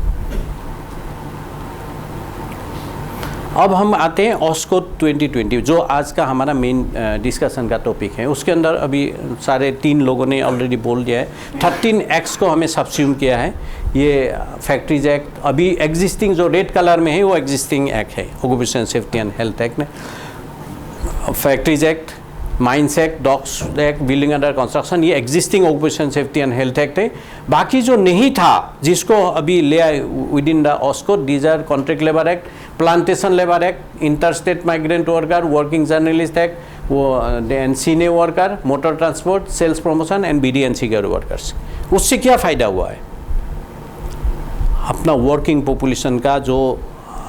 अब हम आते हैं ऑस्कोट 2020 जो आज का हमारा मेन डिस्कशन का टॉपिक है। उसके अंदर अभी सारे 3 लोगों ने ऑलरेडी बोल दिया है। 13 एक्ट्स को हमें सब्स्यूम किया है। ये फैक्ट्रीज एक्ट अभी एग्जिस्टिंग जो रेड कलर में है वो एग्जिस्टिंग एक्ट है, occupational safety and health act ने। Factories act, mines act, docks act, building under construction, ये existing occupation safety and health act है। बाकी जो नहीं था जिसको अभी ले आए within the OSH code, these are contract labour act, plantation labour act, interstate migrant worker, working journalist act, वो and cine worker, motor transport, sales promotion and BD and secure workers. उससे क्या फ़ायदा हुआ है? अपना वर्किंग पॉपुलेशन का जो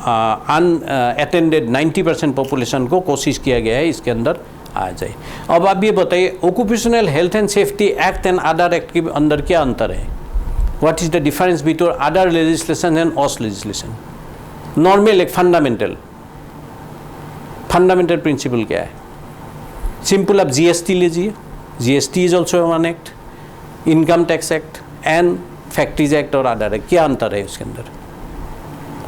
unattended 90% population को कोशिश किया गया है इसके अंदर आ जाए। अब आप ये बताइए, occupational health and safety act and other act के अंदर क्या अंतर है? What is the difference between other legislation and OSH legislation? Normal एक फंडामेंटल प्रिंसिपल क्या है? सिंपल, आप जीएसटी लीजिए, GST is also one act, income tax act and factories act और अदर एक्ट। क्या अंतर है उसके अंदर?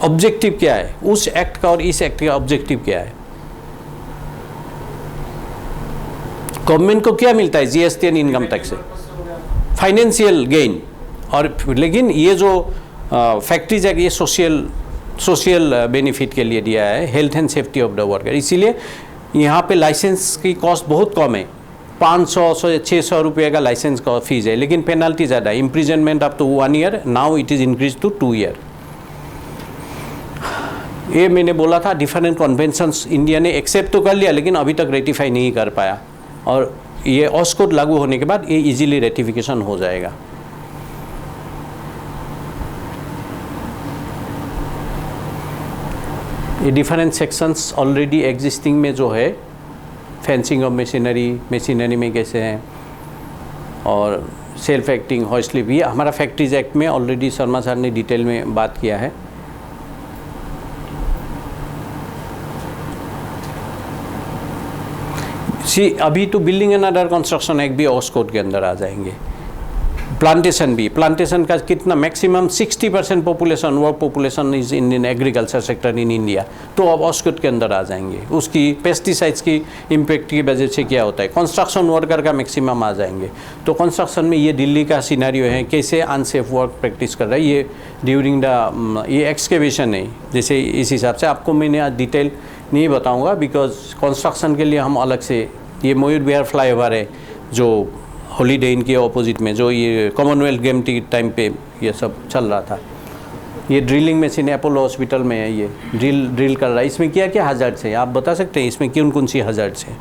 ऑब्जेक्टिव क्या है उस एक्ट का और इस एक्ट का? ऑब्जेक्टिव क्या है? गवर्नमेंट को क्या मिलता है जीएसटी एंड इनकम टैक्स से? Financial gain. और लेकिन ये जो फैक्ट्रीज एक्ट ये सोशल बेनिफिट के लिए दिया है, health and safety of the worker. इसीलिए यहाँ पे लाइसेंस की कॉस्ट बहुत कम है, 500-600 रुपये का लाइसेंस का फीस है, लेकिन पेनल्टी ज़्यादा है। Imprisonment up to 1 year, now it is increase to 2 year. ये मैंने बोला था डिफरेंट कन्वेंशंस इंडिया ने एक्सेप्ट तो कर लिया लेकिन अभी तक रेटिफाई नहीं कर पाया, और ये ऑस्कोट लागू होने के बाद ये इजीली रेटिफिकेशन हो जाएगा। ये डिफरेंट सेक्शंस ऑलरेडी एग्जिस्टिंग में जो है, फेंसिंग ऑफ मशीनरी में कैसे हैं, और सेल्फ एक्टिंग हॉइस्ट लिव, ये हमारा फैक्ट्रीज एक्ट में ऑलरेडी शर्मा सर ने डिटेल में बात किया है। अभी तो building and other construction act भी ऑस्कोट के अंदर आ जाएंगे। प्लांटेशन भी, प्लांटेशन का कितना maximum 60% population, work population is in agriculture sector in India, तो अब ऑस्कोट के अंदर आ जाएंगे। उसकी पेस्टिसाइड्स की इम्पैक्ट की वजह से क्या होता है, कंस्ट्रक्शन वर्कर का मैक्सिमम आ जाएंगे। तो कंस्ट्रक्शन में ये दिल्ली का सिनेरियो है, कैसे अनसेफ वर्क प्रैक्टिस कर रहा है, ये ड्यूरिंग द ये एक्सकेवेशन है। जैसे इस हिसाब से आपको मैंने आज डिटेल नहीं बताऊँगा, बिकॉज कंस्ट्रक्शन के लिए हम अलग से, ये मयूर विहार फ्लाईओवर है जो हॉलीडे इन के ऑपोजिट में, जो ये कॉमनवेल्थ गेम के टाइम पे ये सब चल रहा था। ये ड्रिलिंग मशीन अपोलो हॉस्पिटल में है, ये ड्रिल कर रहा है। इसमें क्या क्या हजार्ड्स हैं आप बता सकते हैं? इसमें कौन सी हजार्ड्स हैं?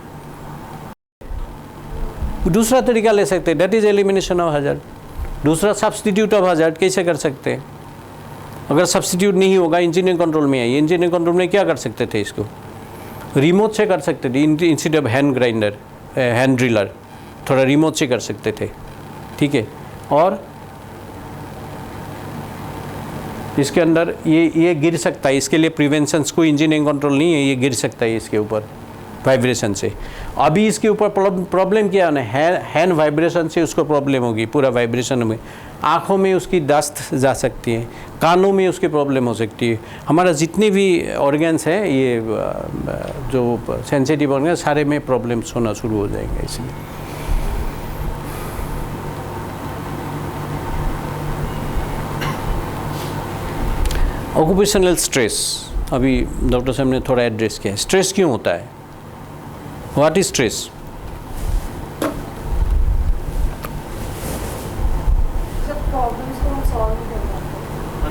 दूसरा तरीका ले सकते हैं, that is elimination of hazard. दूसरा सब्सटीट्यूट ऑफ हजार्ड कैसे कर सकते हैं? अगर सब्सटीट्यूट नहीं होगा, इंजीनियरिंग कंट्रोल में है। इंजीनियरिंग कंट्रोल में क्या कर सकते थे? इसको रिमोट से कर सकते थे, instead of hand grinder, hand driller, थोड़ा रिमोट से कर सकते थे, ठीक है। और इसके अंदर ये गिर सकता है, इसके लिए प्रिवेंशंस कोई इंजीनियरिंग कंट्रोल नहीं है, ये गिर सकता है इसके ऊपर वाइब्रेशन से। अभी इसके ऊपर प्रॉब्लम क्या है, हैंड वाइब्रेशन से उसको प्रॉब्लम होगी, पूरा वाइब्रेशन में। आँखों में उसकी दस्त जा सकती है, कानों में उसकी प्रॉब्लम हो सकती है। हमारा जितने भी ऑर्गन्स हैं, ये जो सेंसिटिव ऑर्गन, सारे में प्रॉब्लम्स होना शुरू हो जाएंगे। इसलिए ऑक्यूपेशनल स्ट्रेस, अभी डॉक्टर साहब ने थोड़ा एड्रेस किया है। स्ट्रेस क्यों होता है? What is stress?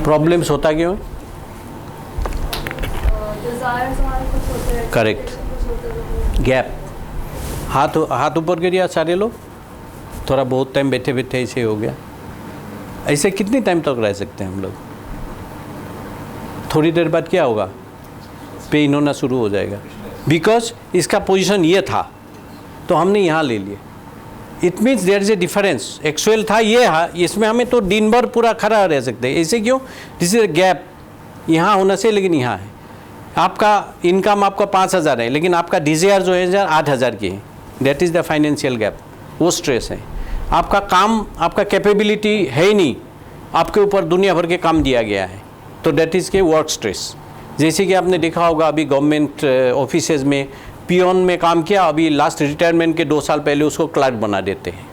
प्रॉब्लम्स होता क्यों है? Correct, gap. हाथ ऊपर करिए सारे लोग, थोड़ा बहुत टाइम बैठे बैठे ऐसे हो गया। ऐसे कितने टाइम तक रह सकते हैं हम लोग? थोड़ी देर बाद क्या होगा, पेन होना शुरू हो जाएगा, बिकॉज इसका पोजीशन ये था तो हमने यहाँ ले लिए। It means there is a difference. Actual था ये, इसमें हमें तो दिन भर पूरा खड़ा रह सकते हैं। ऐसे क्यों? दिस इज गैप, यहाँ होना से लेकिन यहाँ है। आपका इनकम आपका 5,000 है, लेकिन आपका डिज़ायर जो है 8,000 की है। That is the financial gap, वो स्ट्रेस है। आपका काम, आपका कैपेबिलिटी है ही नहीं, आपके ऊपर दुनिया भर के काम दिया गया है, तो दैट इज़ के वर्क स्ट्रेस। जैसे कि आपने देखा होगा अभी गवर्नमेंट ऑफिसेज में पियोन में काम किया, अभी लास्ट रिटायरमेंट के 2 साल पहले उसको क्लर्क बना देते हैं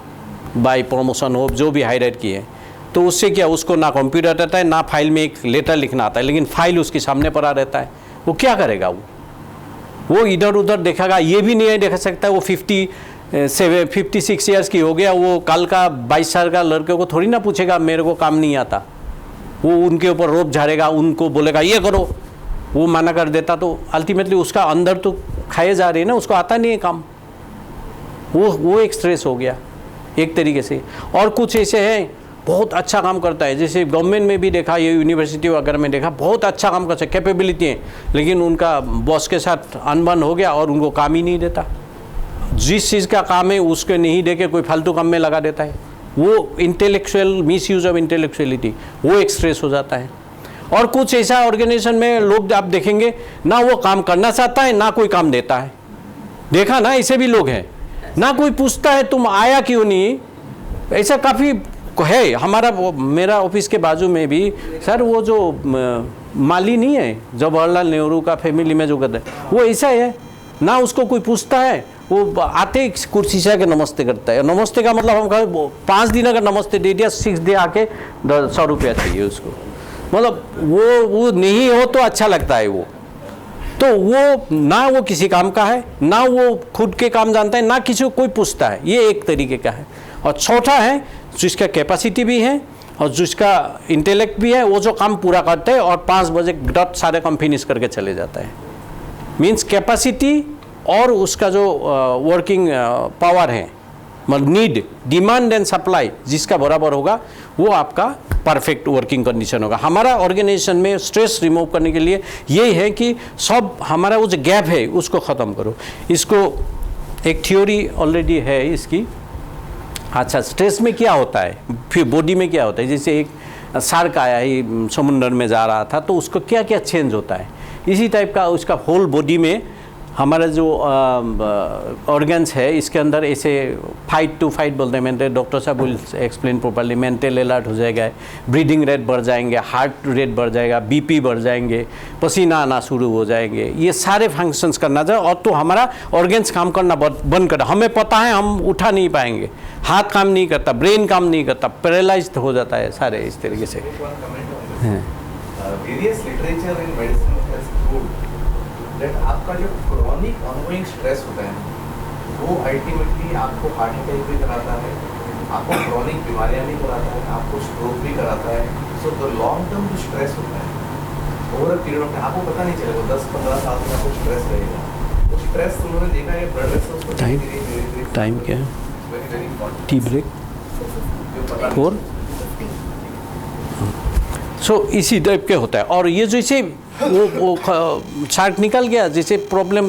बाय प्रमोशन हो, जो भी हायरार्की है। तो उससे क्या, उसको ना कंप्यूटर आता है ना फाइल में एक लेटर लिखना आता है, लेकिन फाइल उसके सामने पड़ा रहता है। वो क्या करेगा? वो इधर उधर देखेगा, ये भी नहीं देख सकता। वो 56 ईयर्स की हो गया, वो कल का 22 साल का लड़के को थोड़ी ना पूछेगा मेरे को काम नहीं आता। वो उनके ऊपर रोप झाड़ेगा, उनको बोलेगा ये करो, वो मना कर देता तो अल्टीमेटली उसका अंदर तो खाए जा रही है ना, उसको आता नहीं है काम। वो एक स्ट्रेस हो गया एक तरीके से। और कुछ ऐसे हैं बहुत अच्छा काम करता है, जैसे गवर्नमेंट में भी देखा, ये यूनिवर्सिटी वगैरह में देखा, बहुत अच्छा काम करता है, कैपेबिलिटी है, लेकिन उनका बॉस के साथ अनबन हो गया और उनको काम ही नहीं देता। जिस चीज़ का काम है उसके नहीं दे के कोई फालतू काम में लगा देता है। वो intellectual miss use of intellectuality, वो एक स्ट्रेस हो जाता है। और कुछ ऐसा ऑर्गेनाइजेशन में लोग आप देखेंगे ना, वो काम करना चाहता है ना कोई काम देता है। देखा ना, ऐसे भी लोग हैं, ना कोई पूछता है तुम आया क्यों नहीं। ऐसा काफ़ी है। मेरा ऑफिस के बाजू में भी सर वो जो माली नहीं है जवाहरलाल नेहरू का फैमिली में जो करता है, वो ऐसा है ना, उसको कोई पूछता है, वो आते कुर्सी से आके नमस्ते करता है। नमस्ते का मतलब हम कहें 5 दिन अगर नमस्ते दे दिया, 6 डे आके 100 रुपया चाहिए उसको। मतलब वो नहीं हो तो अच्छा लगता है वो। तो वो ना वो किसी काम का है, ना वो खुद के काम जानता है, ना किसी को कोई पूछता है। ये एक तरीके का है। और चौथा है जिसका कैपेसिटी भी है और जिसका इंटेलेक्ट भी है, वो जो काम पूरा करते हैं और 5 बजे डट सारे काम फिनिश करके चले जाता है। मीन्स कैपेसिटी और उसका जो वर्किंग पावर है, मतलब नीड, डिमांड एंड सप्लाई जिसका बराबर होगा, वो आपका परफेक्ट वर्किंग कंडीशन होगा। हमारा ऑर्गेनाइजेशन में स्ट्रेस रिमूव करने के लिए यही है कि सब हमारा वो जो गैप है उसको ख़त्म करो। इसको एक थ्योरी ऑलरेडी है इसकी। अच्छा, स्ट्रेस में क्या होता है, फिर बॉडी में क्या होता है। जैसे एक शार्क आया ही समुंदर में जा रहा था, तो उसको क्या क्या चेंज होता है, इसी टाइप का उसका होल बॉडी में हमारा जो ऑर्गन्स है, इसके अंदर ऐसे फाइट टू फाइट बोलते हैं। मेंटल, डॉक्टर साहब will explain properly. Mental alert हो जाएगा, ब्रीदिंग रेट बढ़ जाएंगे, हार्ट रेट बढ़ जाएगा, बीपी बढ़ जाएंगे, पसीना आना शुरू हो जाएंगे, ये सारे फंक्शंस करना चाहिए। और तो हमारा ऑर्गन्स काम करना बंद कर, हमें पता है हम उठा नहीं पाएंगे, हाथ काम नहीं करता, ब्रेन काम नहीं करता, पैरालाइज्ड हो जाता है सारे इस तरीके से। दैट आपका जो क्रॉनिक ऑनगोइंग स्ट्रेस होता है वो अल्टीमेटली आपको हार्ट अटैक भी कराता है, आपको क्रॉनिक बीमारियां भी कराता है, आपको स्ट्रोक भी कराता है। सो द लॉन्ग टर्म जो स्ट्रेस होता है over a period of time आपको पता नहीं चलेगा, 10-15 साल तक आपको स्ट्रेस रहेगा। वो स्ट्रेस उन्होंने देखा है ब्लड वेसल्स टाइम क्या है, टी ब्रेक 4। सो इसी टाइप के होता है। और ये जैसे वो शार्क निकल गया, जैसे प्रॉब्लम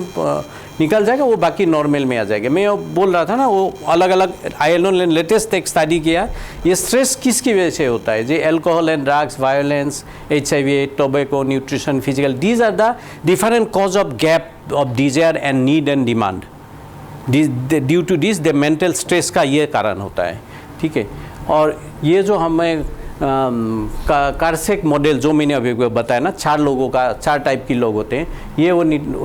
निकल जाएगा, वो बाकी नॉर्मल में आ जाएगा। मैं बोल रहा था ना, वो अलग अलग ILO ने लेटेस्ट एक स्टडी किया, ये स्ट्रेस किसकी वजह से होता है। जो alcohol and drugs, violence, HIV, tobacco, nutrition, physical, these are the different cause of gap of desire and need and demand. Due to this the mental stress का ये कारण होता है, ठीक है। और ये जो हमें कारसेक मॉडल जो मैंने अभी बताया ना, 4 लोगों का 4 टाइप के लोग होते हैं।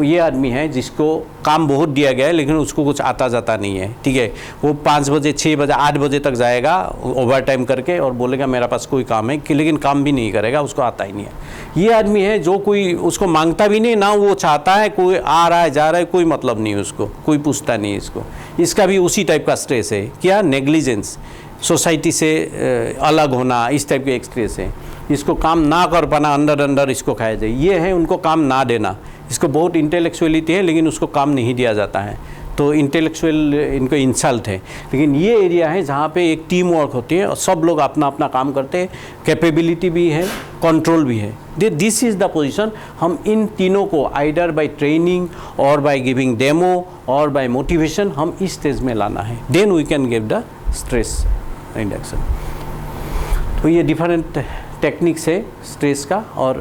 ये आदमी है जिसको काम बहुत दिया गया है लेकिन उसको कुछ आता जाता नहीं है, ठीक है। वो 5 बजे 6 बजे 8 बजे तक जाएगा ओवर टाइम करके और बोलेगा मेरा पास कोई काम है, लेकिन काम भी नहीं करेगा, उसको आता ही नहीं है। ये आदमी है जो कोई उसको मांगता भी नहीं, ना वो चाहता है, कोई आ रहा है जा रहा है, कोई मतलब नहीं उसको, कोई पूछता नहीं इसको। इसका भी उसी टाइप का स्ट्रेस है, क्या, नेग्लिजेंस, सोसाइटी से अलग होना, इस टाइप के एक स्ट्रेस है। इसको काम ना कर पाना, अंदर इसको खाया जाए, ये है उनको काम ना देना। इसको बहुत इंटेलेक्चुअलिटी है लेकिन उसको काम नहीं दिया जाता है, तो इंटेलेक्चुअल इनको इंसल्ट है। लेकिन ये एरिया है जहाँ पे एक टीम वर्क होती है और सब लोग अपना अपना काम करते हैं, कैपेबिलिटी भी है, कंट्रोल भी है। This is the position. हम इन तीनों को आइडर बाय ट्रेनिंग और बाय गिविंग डेमो और बाय मोटिवेशन हम इस स्टेज में लाना है, then we can give the stress induction. तो ये डिफरेंट टेक्निक्स है स्ट्रेस का। और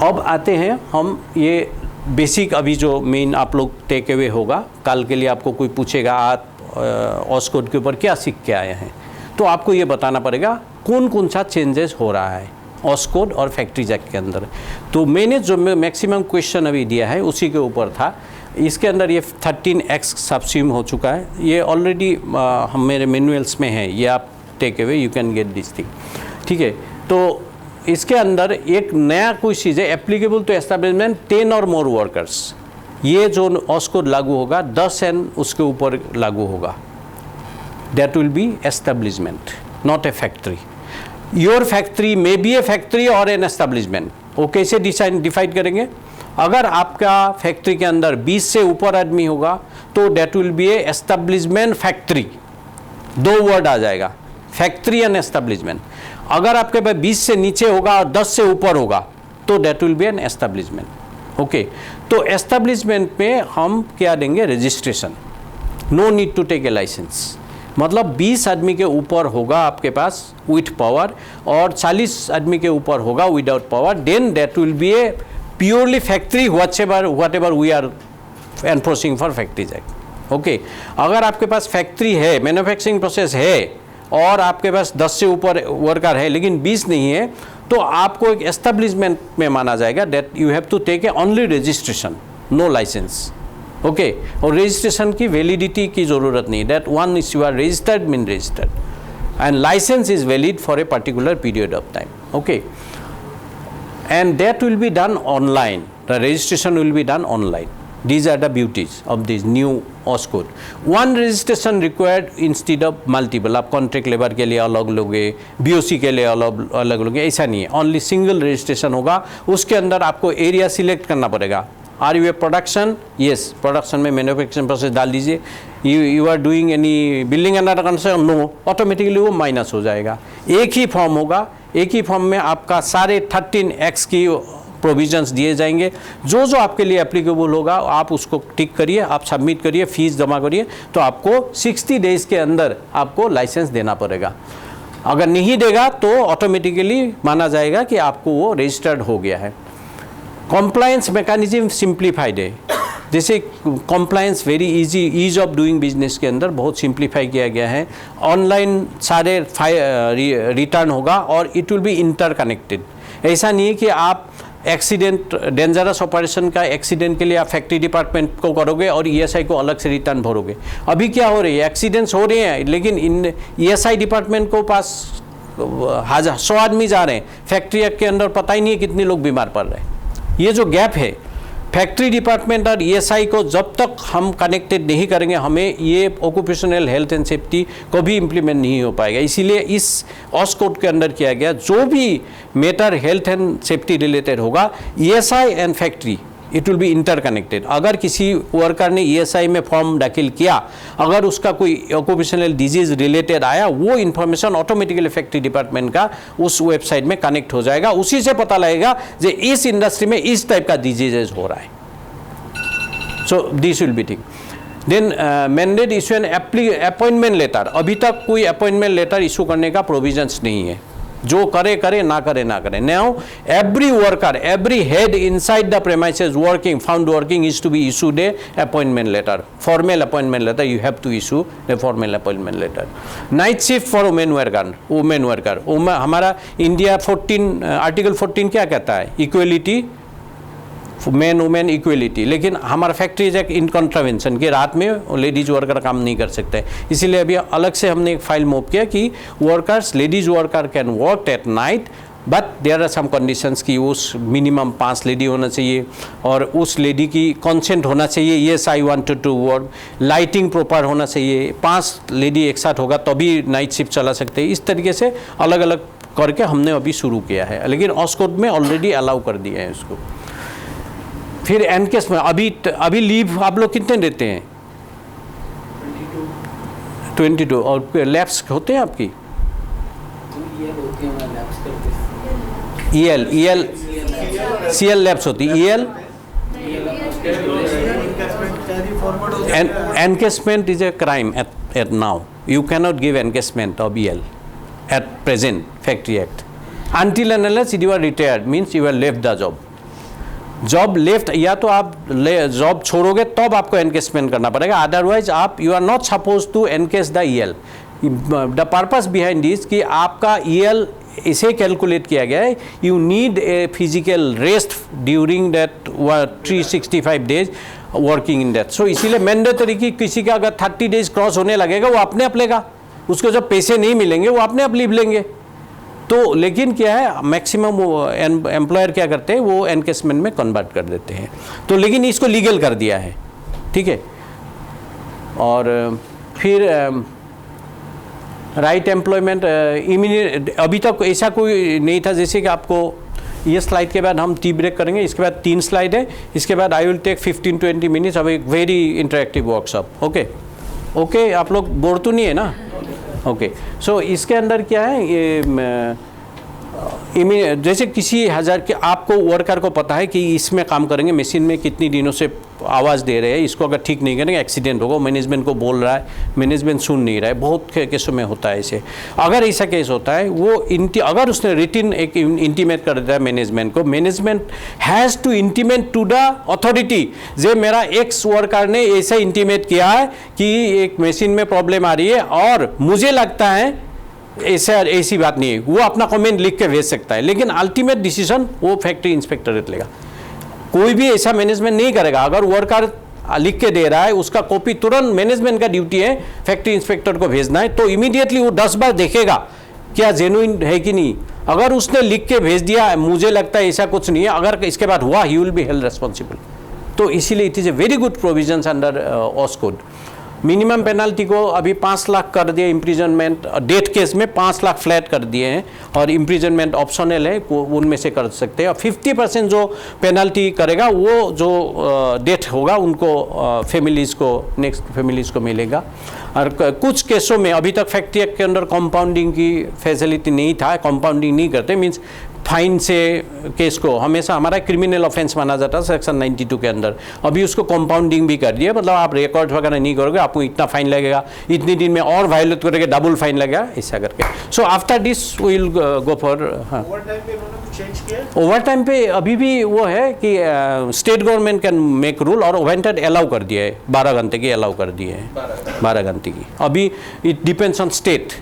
अब आते हैं हम ये बेसिक, अभी जो मेन आप लोग टेक अवे होगा, कल के लिए आपको कोई पूछेगा आप ऑस्कोड के ऊपर क्या सीख के आए हैं, तो आपको ये बताना पड़ेगा कौन कौन सा चेंजेस हो रहा है ऑस्कोड और फैक्ट्रीज एक्ट के अंदर। तो मैंने जो मैक्सिमम क्वेश्चन अभी दिया है उसी के ऊपर था। इसके अंदर ये 13X सब्स्यूम हो चुका है, ये ऑलरेडी हम मेरे मैनुअल्स में है, ये आप take away you can get this thing, ठीक है। तो इसके अंदर एक नया कोई चीज़ है, एप्लीकेबल टू एस्टैब्लिशमेंट 10 और मोर वर्कर्स। ये जो ऑस्कोड लागू होगा 10 एंड उसके ऊपर लागू होगा, that will B establishment, not a factory. Your factory may be A factory और एन एस्टैब्लिशमेंट। वो कैसे डिफाइड करेंगे? अगर आपका फैक्ट्री के अंदर 20 से ऊपर आदमी होगा तो that will be a establishment factory, 2 word आ जाएगा, फैक्ट्री एंड एस्टैब्लिशमेंट। अगर आपके पास 20 से नीचे होगा और 10 से ऊपर होगा तो that will be an establishment. Okay, तो एस्टैब्लिशमेंट में हम क्या देंगे? Registration, no need to take a licence. मतलब 20 आदमी के ऊपर होगा आपके पास विथ पावर और 40 आदमी के ऊपर होगा without power, then that will be a purely factory whatever we are enforcing for factories act. Okay, अगर आपके पास फैक्ट्री है, मैन्युफैक्चरिंग प्रोसेस है और आपके पास 10 से ऊपर वर्कर है लेकिन 20 नहीं है, तो आपको एक एस्टैब्लिशमेंट में माना जाएगा, that you have to take a only registration, no licence. Okay, और रजिस्ट्रेशन की वैलिडिटी की ज़रूरत नहीं, that one is you are registered mean registered and licence is valid for a particular period of time. Okay, and that will be done online, the registration will be done online. These are the beauties of this new OSCOD. One registration required instead of multiple. आप contract labour के लिए अलग लोगे, BOC के लिए अलग लोगे, ऐसा नहीं है, ओनली सिंगल रजिस्ट्रेशन होगा। उसके अंदर आपको एरिया सिलेक्ट करना पड़ेगा। Are you a production? Yes, production में मैन्युफैक्चरिंग प्रोसेस डाल दीजिए। You are doing any building under construction? No, automatically वो माइनस हो जाएगा। एक ही फॉर्म होगा, एक ही फॉर्म में आपका सारे 13X की प्रोविजंस दिए जाएंगे। जो जो आपके लिए एप्लीकेबल होगा आप उसको टिक करिए, आप सबमिट करिए, फीस जमा करिए, तो आपको 60 डेज़ के अंदर आपको लाइसेंस देना पड़ेगा। अगर नहीं देगा तो ऑटोमेटिकली माना जाएगा कि आपको वो रजिस्टर्ड हो गया है। कॉम्प्लायंस मैकेनिज्म सिंप्लीफाइड है, जैसे compliance very easy, ease of doing business के अंदर बहुत सिंप्लीफाई किया गया है। ऑनलाइन सारे रिटर्न होगा और इट विल बी इंटरकनेक्टेड। ऐसा नहीं है कि आप एक्सीडेंट, डेंजरस ऑपरेशन का एक्सीडेंट के लिए आप फैक्ट्री डिपार्टमेंट को करोगे और ESI को अलग से रिटर्न भरोगे। अभी क्या हो रही है, एक्सीडेंट्स हो रहे हैं लेकिन इन ESI डिपार्टमेंट को पास 100 आदमी जा रहे हैं, फैक्ट्री एक्ट के अंदर पता ही नहीं है कितने लोग बीमार पड़ रहे हैं। ये जो गैप है, फैक्ट्री डिपार्टमेंट और ESI को जब तक हम कनेक्टेड नहीं करेंगे, हमें ये ऑक्यूपेशनल हेल्थ एंड सेफ्टी को भी इम्प्लीमेंट नहीं हो पाएगा। इसीलिए इस OSCOD के अंदर किया गया, जो भी matter health and safety related होगा, ESI and factory it will be interconnected. अगर किसी वर्कर ने ESI में फॉर्म दाखिल किया, अगर उसका कोई ऑक्यूपेशनल डिजीज रिलेटेड आया, वो इन्फॉर्मेशन ऑटोमेटिकली फैक्ट्री डिपार्टमेंट का उस वेबसाइट में कनेक्ट हो जाएगा। उसी से पता लगेगा कि इस इंडस्ट्री में इस टाइप का डिजीजेज हो रहा है। So this will be thing. Then mandate issue an appointment letter. अभी तक कोई अपॉइंटमेंट लेटर इशू करने का प्रोविजंस नहीं है, जो करे करे, ना करे ना करे। Now every worker, every head inside the premises working, found working is to be issued a appointment letter, formal appointment letter. You have to issue a formal appointment letter. Night shift for women worker, हमारा India 14 article 14 क्या कहता है? Equality, man women equality. लेकिन हमारा factories act in contravention के रात में ladies worker काम नहीं कर सकते, इसीलिए अभी अलग से हमने एक फाइल मूव किया कि workers, ladies worker can work at night, but there are some conditions कि उस मिनिमम 5 लेडी होना चाहिए और उस लेडी की कंसेंट होना चाहिए, yes I wanted to work, lighting proper होना चाहिए, 5 लेडी एक साथ होगा तभी नाइट शिफ्ट चला सकते हैं। इस तरीके से अलग अलग करके हमने अभी शुरू किया है, लेकिन OSCOD में ऑलरेडी अलाउ कर दिया है उसको। फिर एनकेस में अभी लीव आप लोग कितने देते हैं? 22। और लैब्स होते हैं आपकी? CL लैब्स होती है। EL encashment is a crime at now. You cannot give encashment of EL at present factory act until and unless you are retired, means you have left the job. Job left, या तो आप job छोड़ोगे तब आपको encashment करना पड़ेगा, otherwise आप you are not suppose to encash the EL। The purpose behind this कि आपका EL इसे कैलकुलेट किया गया है, you need a physical rest during that 365 days working in that. So इसीलिए मैंडेटरी कि किसी का अगर 30 डेज क्रॉस होने लगेगा वो अपने आप लेगा, उसको जब पैसे नहीं मिलेंगे वो अपने आप लीव लेंगे। तो लेकिन क्या है, मैक्सिमम वो एम्प्लॉयर क्या करते हैं, वो एनकेसमेंट में कन्वर्ट कर देते हैं। तो लेकिन इसको लीगल कर दिया है, ठीक है। और फिर राइट एम्प्लॉयमेंट इमीडिएट, अभी तक ऐसा कोई नहीं था। जैसे कि आपको ये स्लाइड के बाद हम टी ब्रेक करेंगे, इसके बाद 3 स्लाइड है, इसके बाद I will take 15-20 minutes of एक very interactive workshop. Okay okay, आप लोग बोर तो नहीं है ना? ओके, सो इसके अंदर क्या है, ये जैसे किसी हज़ार के आपको वर्कर को पता है कि इसमें काम करेंगे, मशीन में कितनी दिनों से आवाज़ दे रहे हैं, इसको अगर ठीक नहीं करेंगे एक्सीडेंट होगा, मैनेजमेंट को बोल रहा है, मैनेजमेंट सुन नहीं रहा है, बहुत केसों में होता है ऐसे। अगर ऐसा केस होता है, वो अगर उसने रिटिन एक इंटीमेट कर देता है मैनेजमेंट को, management has to intimate to the authority, जे मेरा एक्स वर्कर ने ऐसा इंटीमेट किया है कि एक मशीन में प्रॉब्लम आ रही है और मुझे लगता है ऐसी बात नहीं है, वो अपना कमेंट लिख के भेज सकता है, लेकिन अल्टीमेट डिसीजन वो फैक्ट्री इंस्पेक्टर लेगा। कोई भी ऐसा मैनेजमेंट नहीं करेगा। अगर वर्कर लिख के दे रहा है, उसका कॉपी तुरंत मैनेजमेंट का ड्यूटी है फैक्ट्री इंस्पेक्टर को भेजना है, तो इमीडिएटली वो 10 बार देखेगा क्या जेन्युइन है कि नहीं। अगर उसने लिख के भेज दिया मुझे लगता है ऐसा कुछ नहीं है, अगर इसके बाद हुआ ही विल बी हेल्ड रेस्पॉन्सिबल। तो इसीलिए it is a very good provisions under OSH code. Minimum penalty को अभी 5 लाख कर दिए, इम्प्रिजनमेंट डेथ केस में 5 लाख फ्लैट कर दिए हैं, और इम्प्रिजनमेंट ऑप्शनल है, उनमें से कर सकते हैं। और 50% जो पेनल्टी करेगा वो जो डेथ होगा उनको फैमिलीज़ को, नेक्स्ट फैमिलीज़ को मिलेगा। और कुछ केसों में अभी तक फैक्ट्री एक्ट के अंदर कंपाउंडिंग की फैसिलिटी नहीं था, कंपाउंडिंग नहीं करते, मीन्स फाइन से केस को हमेशा हमारा क्रिमिनल ऑफेंस माना जाता है सेक्शन 92 के अंदर, अभी उसको कंपाउंडिंग भी कर दिया, मतलब आप रिकॉर्ड वगैरह नहीं करोगे, आपको इतना फाइन लगेगा, इतनी दिन में और वायलेट करोगे डबल फाइन लगेगा, ऐसा करके। So after this will go for over time पे अभी भी वो है कि state government can make rule, और ओवर टाइम अलाउ कर दिया है, 12 घंटे की अलाउ कर दिए हैं, 12 घंटे की। अभी it depends on state,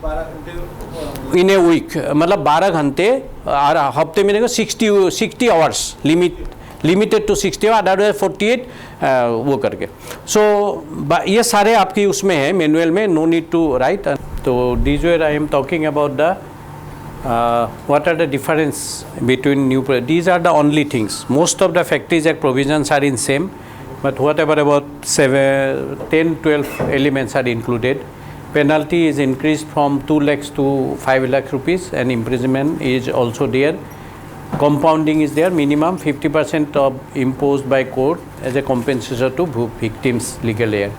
in a week, मतलब 12 घंटे हफ्ते में देखो 60 आवर्स लिमिटेड टू 60 अदरवाइज 48 वो करके। सो ये सारे आपकी उसमें है मैनुअल में, नो नीड टू राइट। तो this where I am talking about the what are the difference between these are the only things. Most of the factories act provisions are in same, but whatever about 10-12 elements are included. Penalty is increased from 2 lakhs to 5 lakh rupees, and imprisonment is also there. Compounding is there, minimum 50% of imposed by court as a compensation to victims' legal aid.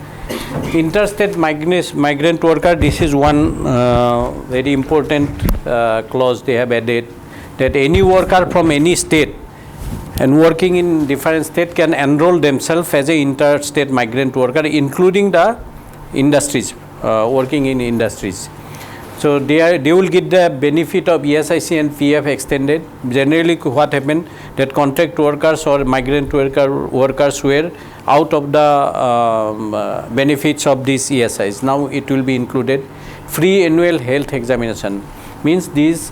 Interstate migrant worker, this is one very important clause they have added, that any worker from any state and working in different state can enroll themselves as a interstate migrant worker, including the industries, working in industries. So they will get the benefit of ESIC and PF extended. Generally what happened, that contract workers or migrant workers were out of the benefits of these ESIs. Now it will be included. Free annual health examination means these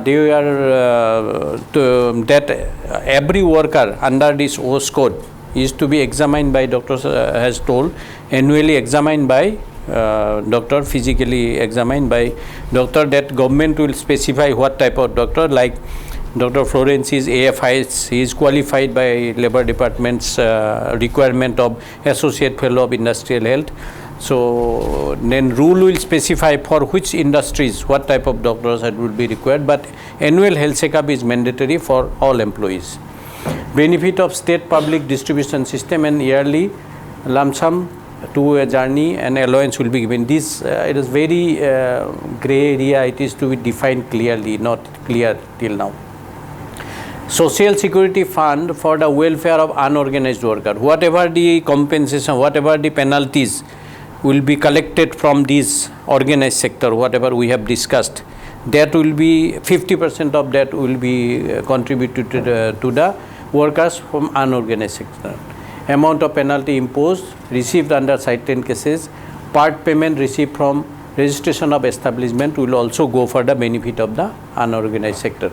they are that every worker under this OS code is to be examined by doctors, has told, annually examined by doctor, physically examined by doctor. That government will specify what type of doctor, like Dr. Florence is AFIs, he is qualified by Labour Department's requirement of Associate Fellow of Industrial Health. So then rule will specify for which industries what type of doctors that will be required, but annual health checkup is mandatory for all employees. Benefit of state public distribution system and yearly lump sum to a journey and allowance will be given. This it is very grey area, it is to be defined clearly, not clear till now. Social Security Fund for the welfare of unorganized worker. Whatever the compensation, whatever the penalties will be collected from this organized sector, whatever we have discussed, that will be 50% of that will be contributed to the workers from unorganized sector. Amount of penalty imposed received under Site 10 cases, part payment received from registration of establishment will also go for the benefit of the unorganized sector.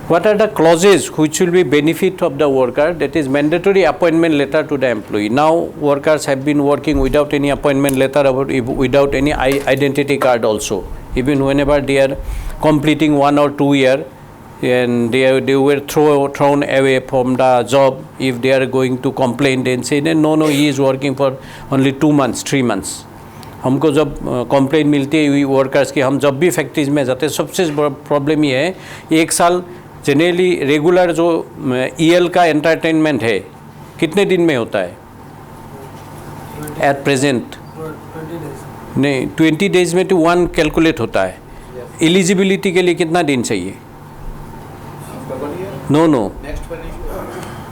What are the clauses which will be benefit of the worker? That is mandatory appointment letter to the employee. Now workers have been working without any appointment letter, without any identity card also. Even whenever they are completing 1 or 2 years, and they were thrown away from the job. If they are going to complain, then say no, he is working for only 2 months, 3 months. हमको जब complaint मिलती है workers की, हम जब भी factories में जाते हैं, सबसे प्रॉब्लम ये है 1 साल जनरली रेगुलर जो EL का एंटरटेनमेंट है कितने दिन में होता है एट प्रेजेंट? नहीं, 20 डेज में तो 1 कैलकुलेट होता है. एलिजिबिलिटी के लिए कितना दिन चाहिए? No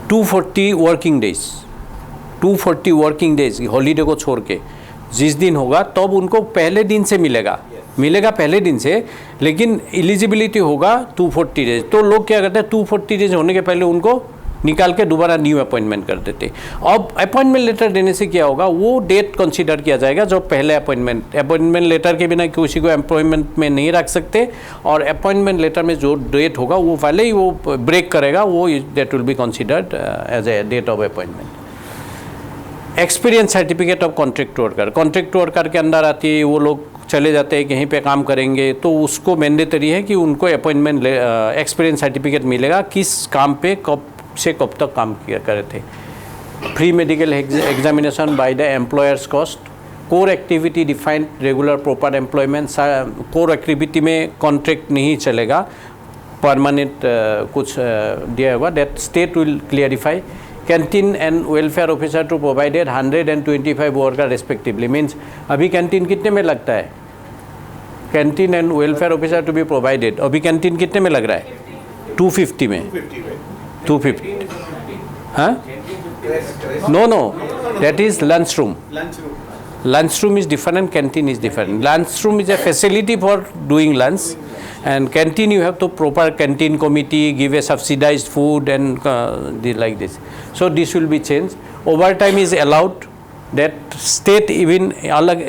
240 working days. 240 working days holiday को छोड़ के जिस दिन होगा तब उनको पहले दिन से मिलेगा पहले दिन से, लेकिन एलिजिबिलिटी होगा 240 डेज. तो लोग क्या करते हैं 240 डेज होने के पहले उनको निकाल के दोबारा न्यू अपॉइंटमेंट कर देते. अब अपॉइंटमेंट लेटर देने से क्या होगा, वो डेट कंसीडर किया जाएगा जो पहले अपॉइंटमेंट लेटर के बिना किसी को एम्प्लॉयमेंट में नहीं रख सकते, और अपॉइंटमेंट लेटर में जो डेट होगा वो पहले ही वो ब्रेक करेगा, वो date will be considered as a date of appointment. Experience certificate of contract worker के अंदर आती है. वो लोग चले जाते हैं कहीं पे काम करेंगे तो उसको मैंडेटरी है कि उनको अपॉइंटमेंट एक्सपीरियंस सर्टिफिकेट मिलेगा किस काम पे कब से कब तक काम किया करे थे. Free medical examination by the employers cost. Core activity defined regular proper employment. Core activity में कॉन्ट्रैक्ट नहीं चलेगा, परमानेंट कुछ दिया होगा. That state will clarify. Canteen and welfare officer to provided 125 worker respectively. Means अभी कैंटीन कितने में लगता है? Canteen and welfare officer to be provided. अभी कैंटीन कितने में लग रहा है? 250 में. 250. हाँ? No. That is lunchroom. Lunchroom is different, canteen is different. Lunchroom is a facility for doing lunch, and canteen you have to proper canteen committee, give a subsidized food and like this. So this will be changed. Overtime is allowed. That state, even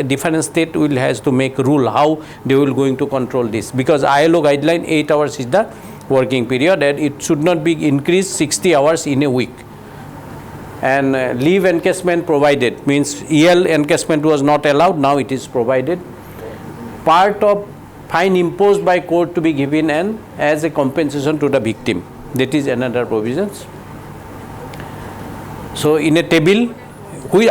different state will has to make rule how they will going to control this, because ILO guideline 8 hours is the working period and it should not be increased 60 hours in a week. And leave encashment provided, means EL encashment was not allowed, now it is provided. Part of fine imposed by court to be given and as a compensation to the victim. That is another provisions. So in a table,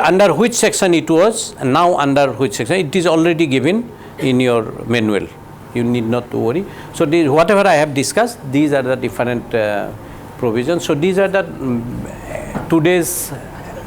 under which section it was, and now under which section, it is already given in your manual. You need not to worry. So whatever I have discussed, these are the different provisions. So these are the today's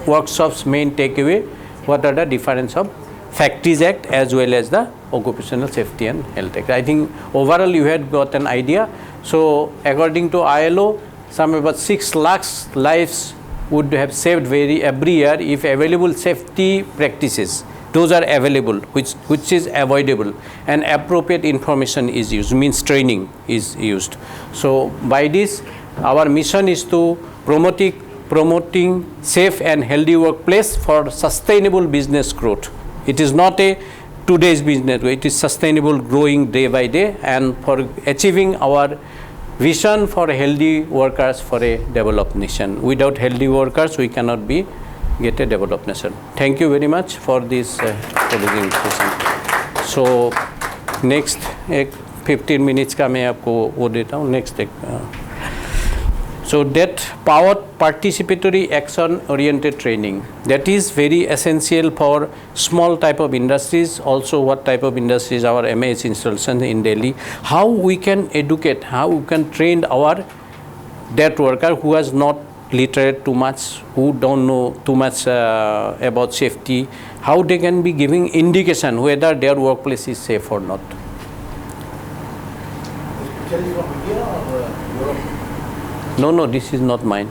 workshop's main takeaway. What are the difference of Factories Act as well as the Occupational Safety and Health Act. I think overall you had got an idea. So according to ILO, some about 6 lakhs lives would have saved every year if available safety practices, those are available, which is avoidable, and appropriate information is used, means training is used. So by this, our mission is to promoting safe and healthy workplace for sustainable business growth. It is not a today's business, it is sustainable growing day by day, and for achieving our vision for healthy workers for a developed nation. Without healthy workers, we cannot get a developed nation. Thank you very much for this presentation. So next 15 minutes का मैं आपको वो देता हूँ. Next so that power participatory action oriented training, that is very essential for small type of industries. Also what type of industries our MAH installations in Delhi, how we can educate, how we can train our that worker who has not literate too much, who don't know too much about safety, how they can be giving indication whether their workplace is safe or not. No, this is not mine.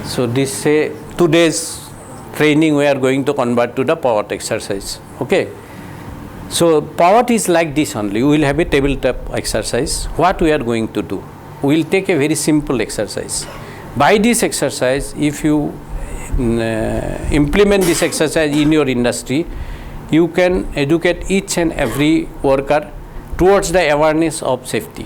So this say today's training we are going to convert to the POWER exercise. Okay. So POWER is like this only. We will have a tabletop exercise. What we are going to do? We will take a very simple exercise. By this exercise, if you implement this exercise in your industry, you can educate each and every worker towards the awareness of safety.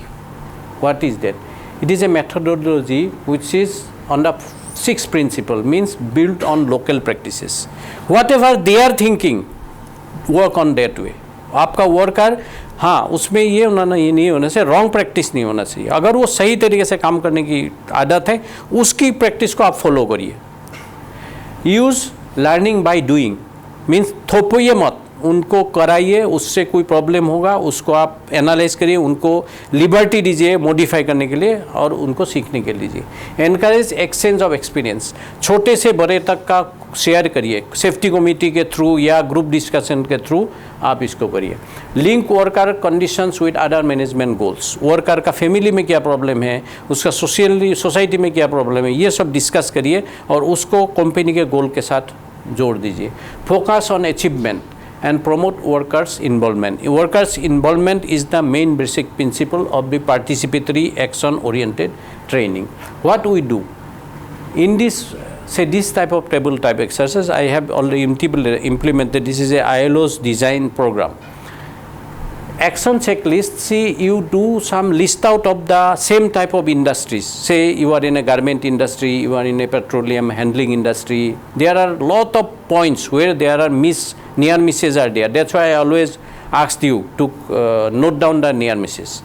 What is that? It is a methodology which is on the 6th principle, means built on local practices. Whatever they are thinking, work on that way. आपका worker हाँ उसमें ये होना ये नहीं होना चाहिए, wrong practice नहीं होना चाहिए. अगर वो सही तरीके से काम करने की आदत है उसकी प्रैक्टिस को आप फॉलो करिए. Use learning by doing, means थोपिए मत, उनको कराइए, उससे कोई प्रॉब्लम होगा उसको आप एनालाइज करिए, उनको लिबर्टी दीजिए मॉडिफाई करने के लिए और उनको सीखने के लिए दीजिए. एनकरेज एक्सचेंज ऑफ एक्सपीरियंस, छोटे से बड़े तक का शेयर करिए, सेफ्टी कमेटी के थ्रू या ग्रुप डिस्कशन के थ्रू आप इसको करिए. Link worker conditions with other management goals, worker का फैमिली में क्या प्रॉब्लम है, उसका सोसाइटी में क्या प्रॉब्लम है, ये सब डिस्कस करिए और उसको कंपनी के गोल के साथ जोड़ दीजिए. Focus on achievement and promote workers' involvement. Workers' involvement is the main basic principle of the participatory action-oriented training. What we do in this, say this type of table type exercise, I have already implemented. This is a ILO's design program. Action checklist. See, you do some list out of the same type of industries. Say you are in a garment industry, you are in a petroleum handling industry. There are lot of points where there are near misses are there. That's why I always asked you to note down the near misses.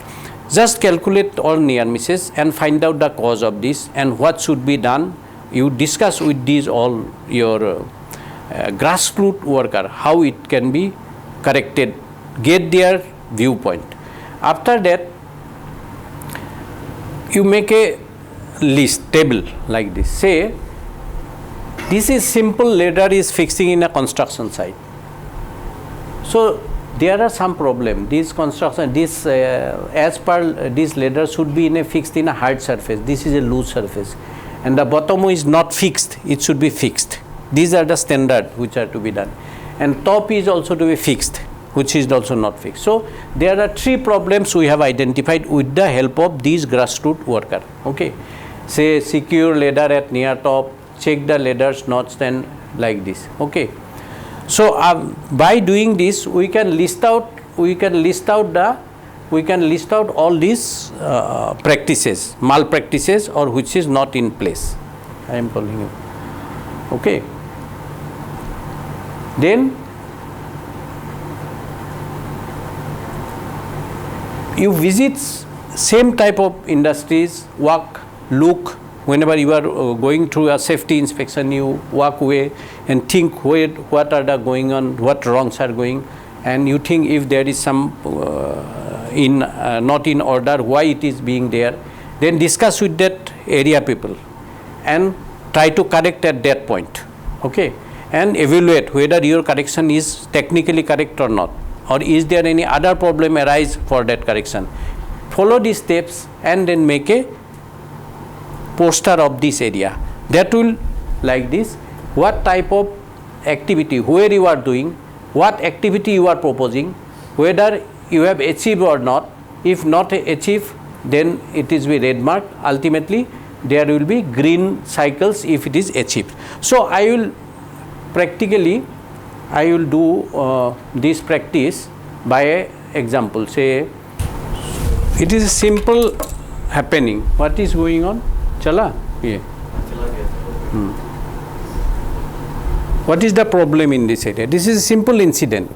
Just calculate all near misses and find out the cause of this and what should be done. You discuss with these all your grassroots worker how it can be corrected. Get their viewpoint. After that, you make a list table like this. Say this is simple ladder is fixing in a construction site. So there are some problem. This construction, this as per this ladder should be fixed in a hard surface. This is a loose surface, and the bottom is not fixed. It should be fixed. These are the standard which are to be done, and top is also to be fixed, which is also not fixed. So there are 3 problems we have identified with the help of these grassroots worker. Okay, say secure ladder at near top. Check the ladders not stand like this. Okay. So by doing this, we can list out all these practices, malpractices, or which is not in place. I am calling you. Okay. Then you visit same type of industries, walk, look. Whenever you are going through a safety inspection, you walk away and think what are the going on, what wrongs are going, and you think if there is some not in order, why it is being there. Then discuss with that area people and try to correct at that point. Okay, and evaluate whether your correction is technically correct or not, or is there any other problem arise for that correction. Follow these steps and then make a poster of this area. That will like this, what type of activity, where you are doing, what activity you are proposing, whether you have achieved or not. If not achieved, then it is be red mark. Ultimately there will be green cycles if it is achieved. So I will do this practice by example. Say it is a simple happening. What is going on? चला ये. What is the problem in this area? This is a simple incident.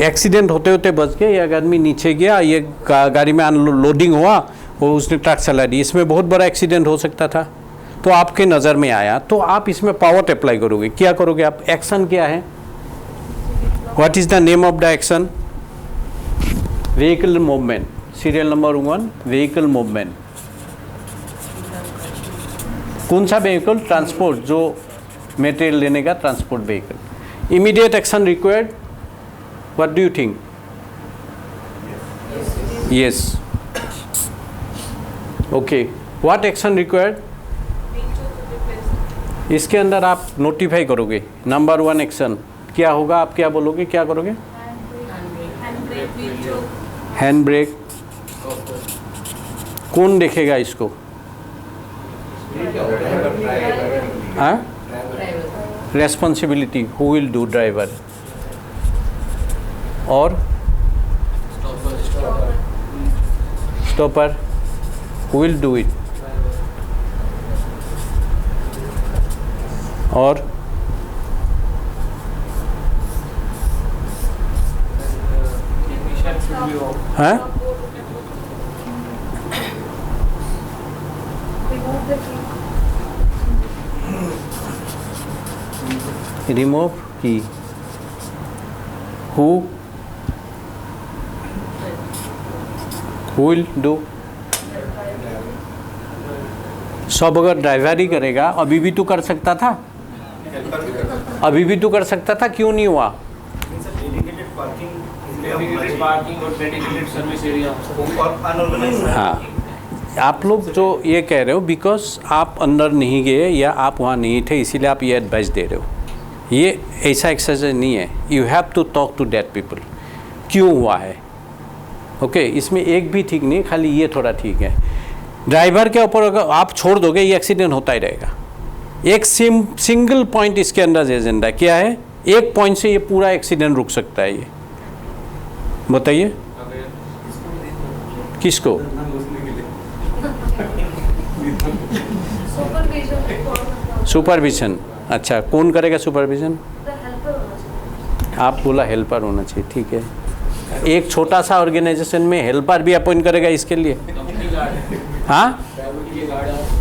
Accident होते होते बच गए, एक आदमी नीचे गया, ये गाड़ी में अनलोडिंग हुआ, वो उसने ट्रक चला दी. इसमें बहुत बड़ा एक्सीडेंट हो सकता था. तो आपके नज़र में आया तो आप इसमें पावर अप्लाई करोगे. क्या करोगे आप? एक्शन क्या है? What is the name of the action? Vehicle movement. Serial number 1, vehicle movement. कौन सा व्हीकल? ट्रांसपोर्ट, जो मटेरियल लेने का transport vehicle. Immediate action required. What do you think? Yes. Okay. What action required? इसके अंदर आप नोटिफाई करोगे. Number 1 action क्या होगा? आप क्या बोलोगे? क्या करोगे? Hand brake. कौन देखेगा इसको? हाँ, Driver. Responsibility who will do, driver और stopper who will do it, और Ignition should be off. हाँ, remove key, who will do, सब अगर ड्राइवर ही करेगा, अभी भी तो कर सकता था, अभी भी तो कर सकता था, क्यों नहीं हुआ? Dedicated parking और dedicated service area. हाँ, आप लोग जो ये कह रहे हो बिकॉज आप अंदर नहीं गए या आप वहाँ नहीं थे, इसीलिए आप ये एडवाइस दे रहे हो, ये ऐसा एक्सरसाइज नहीं है। You have to talk to that people, क्यों हुआ है, ओके इसमें एक भी ठीक नहीं, खाली ये थोड़ा ठीक है। ड्राइवर के ऊपर अगर आप छोड़ दोगे ये एक्सीडेंट होता ही रहेगा। एक सिंगल पॉइंट इसके अंदर एजेंडा क्या है, एक पॉइंट से ये पूरा एक्सीडेंट रुक सकता है। ये बताइए किसको? सुपरविजन। अच्छा, कौन करेगा सुपरविजन? आप बोला हेल्पर होना चाहिए, ठीक है। एक छोटा सा ऑर्गेनाइजेशन में हेल्पर भी अपॉइंट करेगा इसके लिए? हाँ,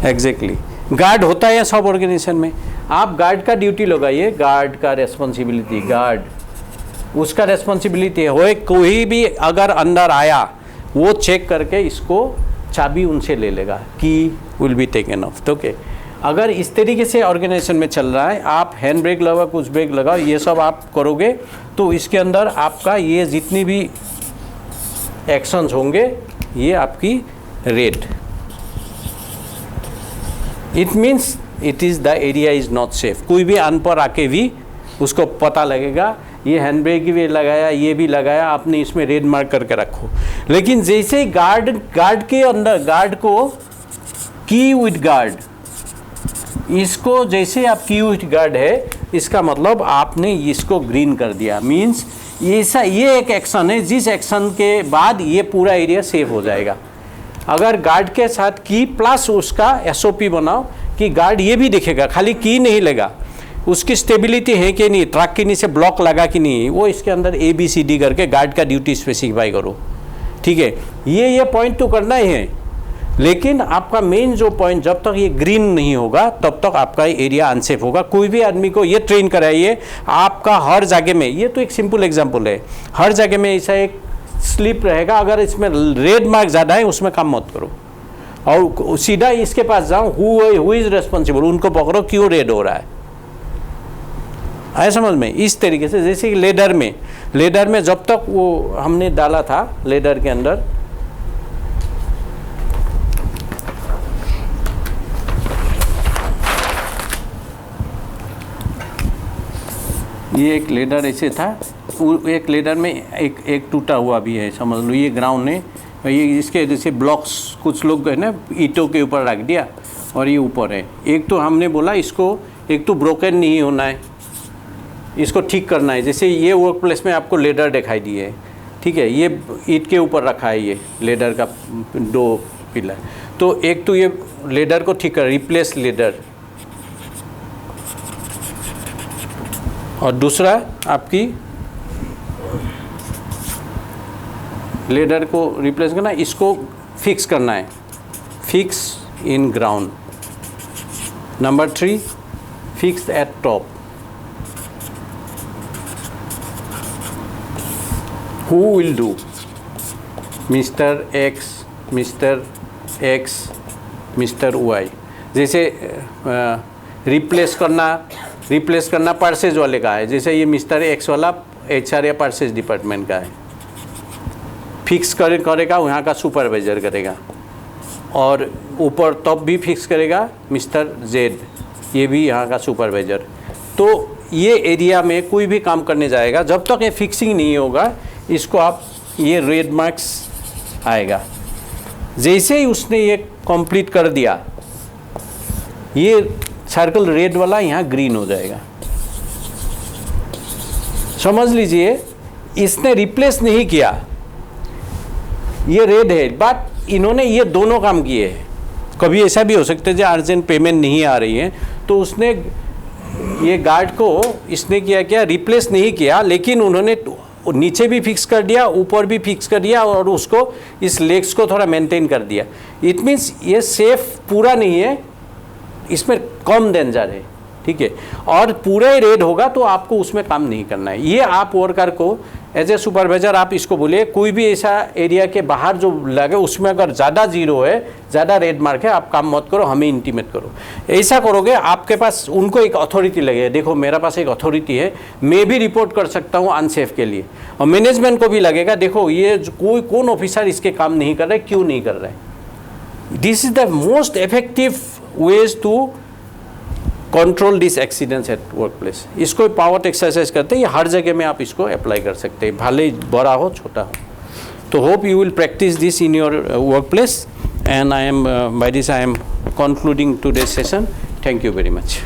एग्जैक्टली, गार्ड होता है सब ऑर्गेनाइजेशन में। आप गार्ड का ड्यूटी लगाइए, गार्ड का रेस्पॉन्सिबिलिटी, गार्ड उसका रेस्पॉन्सिबिलिटी है। कोई भी अगर अंदर आया वो चेक करके इसको चाबी उनसे ले लेगा, की विल बी टेकन ऑफ। तो ओके, अगर इस तरीके से ऑर्गेनाइजेशन में चल रहा है, आप हैंड ब्रेक लगाओ, कुछ ब्रेक लगाओ, ये सब आप करोगे तो इसके अंदर आपका ये जितनी भी एक्शंस होंगे ये आपकी rate, it means it is the area is not safe. कोई भी अनपढ़ आके भी उसको पता लगेगा, ये हैंड ब्रेक भी लगाया, ये भी लगाया, आपने इसमें रेड मार्क करके रखो। लेकिन जैसे ही गार्ड के अंदर, गार्ड को की विद गार्ड, इसको जैसे आप की विद गार्ड है, इसका मतलब आपने इसको ग्रीन कर दिया, मीन्स ये एक एक्शन है जिस एक्शन के बाद ये पूरा एरिया सेफ हो जाएगा। अगर गार्ड के साथ की प्लस उसका एसओपी बनाओ कि गार्ड ये भी देखेगा, खाली की नहीं लेगा, उसकी स्टेबिलिटी है कि नहीं, ट्रक के नीचे ब्लॉक लगा कि नहीं, वो इसके अंदर ABCD करके गार्ड का ड्यूटी स्पेसिफाई करो, ठीक है। ये पॉइंट तो करना ही है, लेकिन आपका मेन जो पॉइंट, जब तक ये ग्रीन नहीं होगा तब तक आपका एरिया अनसेफ होगा। कोई भी आदमी को ये ट्रेन कराइए, आपका हर जगह में, ये तो एक सिंपल एग्जांपल है, हर जगह में ऐसा एक स्लिप रहेगा, अगर इसमें रेड मार्क ज़्यादा है उसमें काम मत करो, और सीधा इसके पास जाओ, हु इज़ रेस्पॉन्सिबल, उनको पकड़ो, क्यों रेड हो रहा है, आया समझ में। इस तरीके से जैसे कि लेडर में जब तक वो हमने डाला था लेडर के अंदर, ये एक लेडर ऐसे था, एक लेडर में एक टूटा हुआ भी है, समझ लो। ये ग्राउंड है, ये इसके जैसे ब्लॉक्स कुछ लोग है ना ईंटों के ऊपर रख दिया और ये ऊपर है। एक तो हमने बोला इसको, एक तो ब्रोकन नहीं होना है, इसको ठीक करना है। जैसे ये वर्क प्लेस में आपको लेडर दिखाई दिए है, ठीक है, ये ईंट के ऊपर रखा है, ये लेडर का 2 पिलर। तो एक तो ये लेडर को ठीक कर, रिप्लेस लेडर, और दूसरा आपकी लेडर को रिप्लेस करना, इसको फिक्स करना है, fix in ground. Number 3, fix eight top. Who will do? Mr. X, Mr. X, Mr. Y। जैसे रिप्लेस करना परचेज वाले का है, जैसे ये मिस्टर X वाला HR या परचेज डिपार्टमेंट का है। फिक्स करेगा वहाँ का सुपरवाइजर करेगा, और ऊपर टॉप भी फिक्स करेगा मिस्टर Z, ये भी यहाँ का सुपरवाइजर। तो ये एरिया में कोई भी काम करने जाएगा, जब तक ये फिक्सिंग नहीं होगा, इसको आप ये रेड मार्क्स आएगा। जैसे ही उसने ये कंप्लीट कर दिया, ये सर्कल रेड वाला यहाँ ग्रीन हो जाएगा। समझ लीजिए इसने रिप्लेस नहीं किया, ये रेड है, बट इन्होंने ये दोनों काम किए हैं। कभी ऐसा भी हो सकता है जो अर्जेंट पेमेंट नहीं आ रही है तो उसने ये गार्ड को इसने क्या रिप्लेस नहीं किया, लेकिन उन्होंने नीचे भी फिक्स कर दिया, ऊपर भी फिक्स कर दिया और उसको इस लेग्स को थोड़ा मेंटेन कर दिया। इट मीन्स ये सेफ पूरा नहीं है, इसमें कम डेंजर है, ठीक है। और पूरा ही रेड होगा तो आपको उसमें काम नहीं करना है। ये आप वर्कर को एज ए सुपरवाइजर आप इसको बोलिए कोई भी ऐसा एरिया के बाहर जो लगे उसमें अगर ज़्यादा जीरो है, ज़्यादा रेड मार्क है, आप काम मत करो, हमें इंटीमेट करो। ऐसा करोगे आपके पास उनको एक अथॉरिटी लगे, देखो मेरा पास एक अथॉरिटी है, मैं भी रिपोर्ट कर सकता हूँ अनसेफ के लिए। और मैनेजमेंट को भी लगेगा देखो ये कौन ऑफिसर इसके काम नहीं कर रहे, क्यों नहीं कर रहे। This is the most effective ways to control this accidents at work place. इसको पावर एक्सरसाइज करते हैं, ये हर जगह में आप इसको अप्लाई कर सकते हैं, भले बड़ा हो छोटा हो। तो hope you will practice this in your work place and I am by this I am concluding today's session. Thank you very much.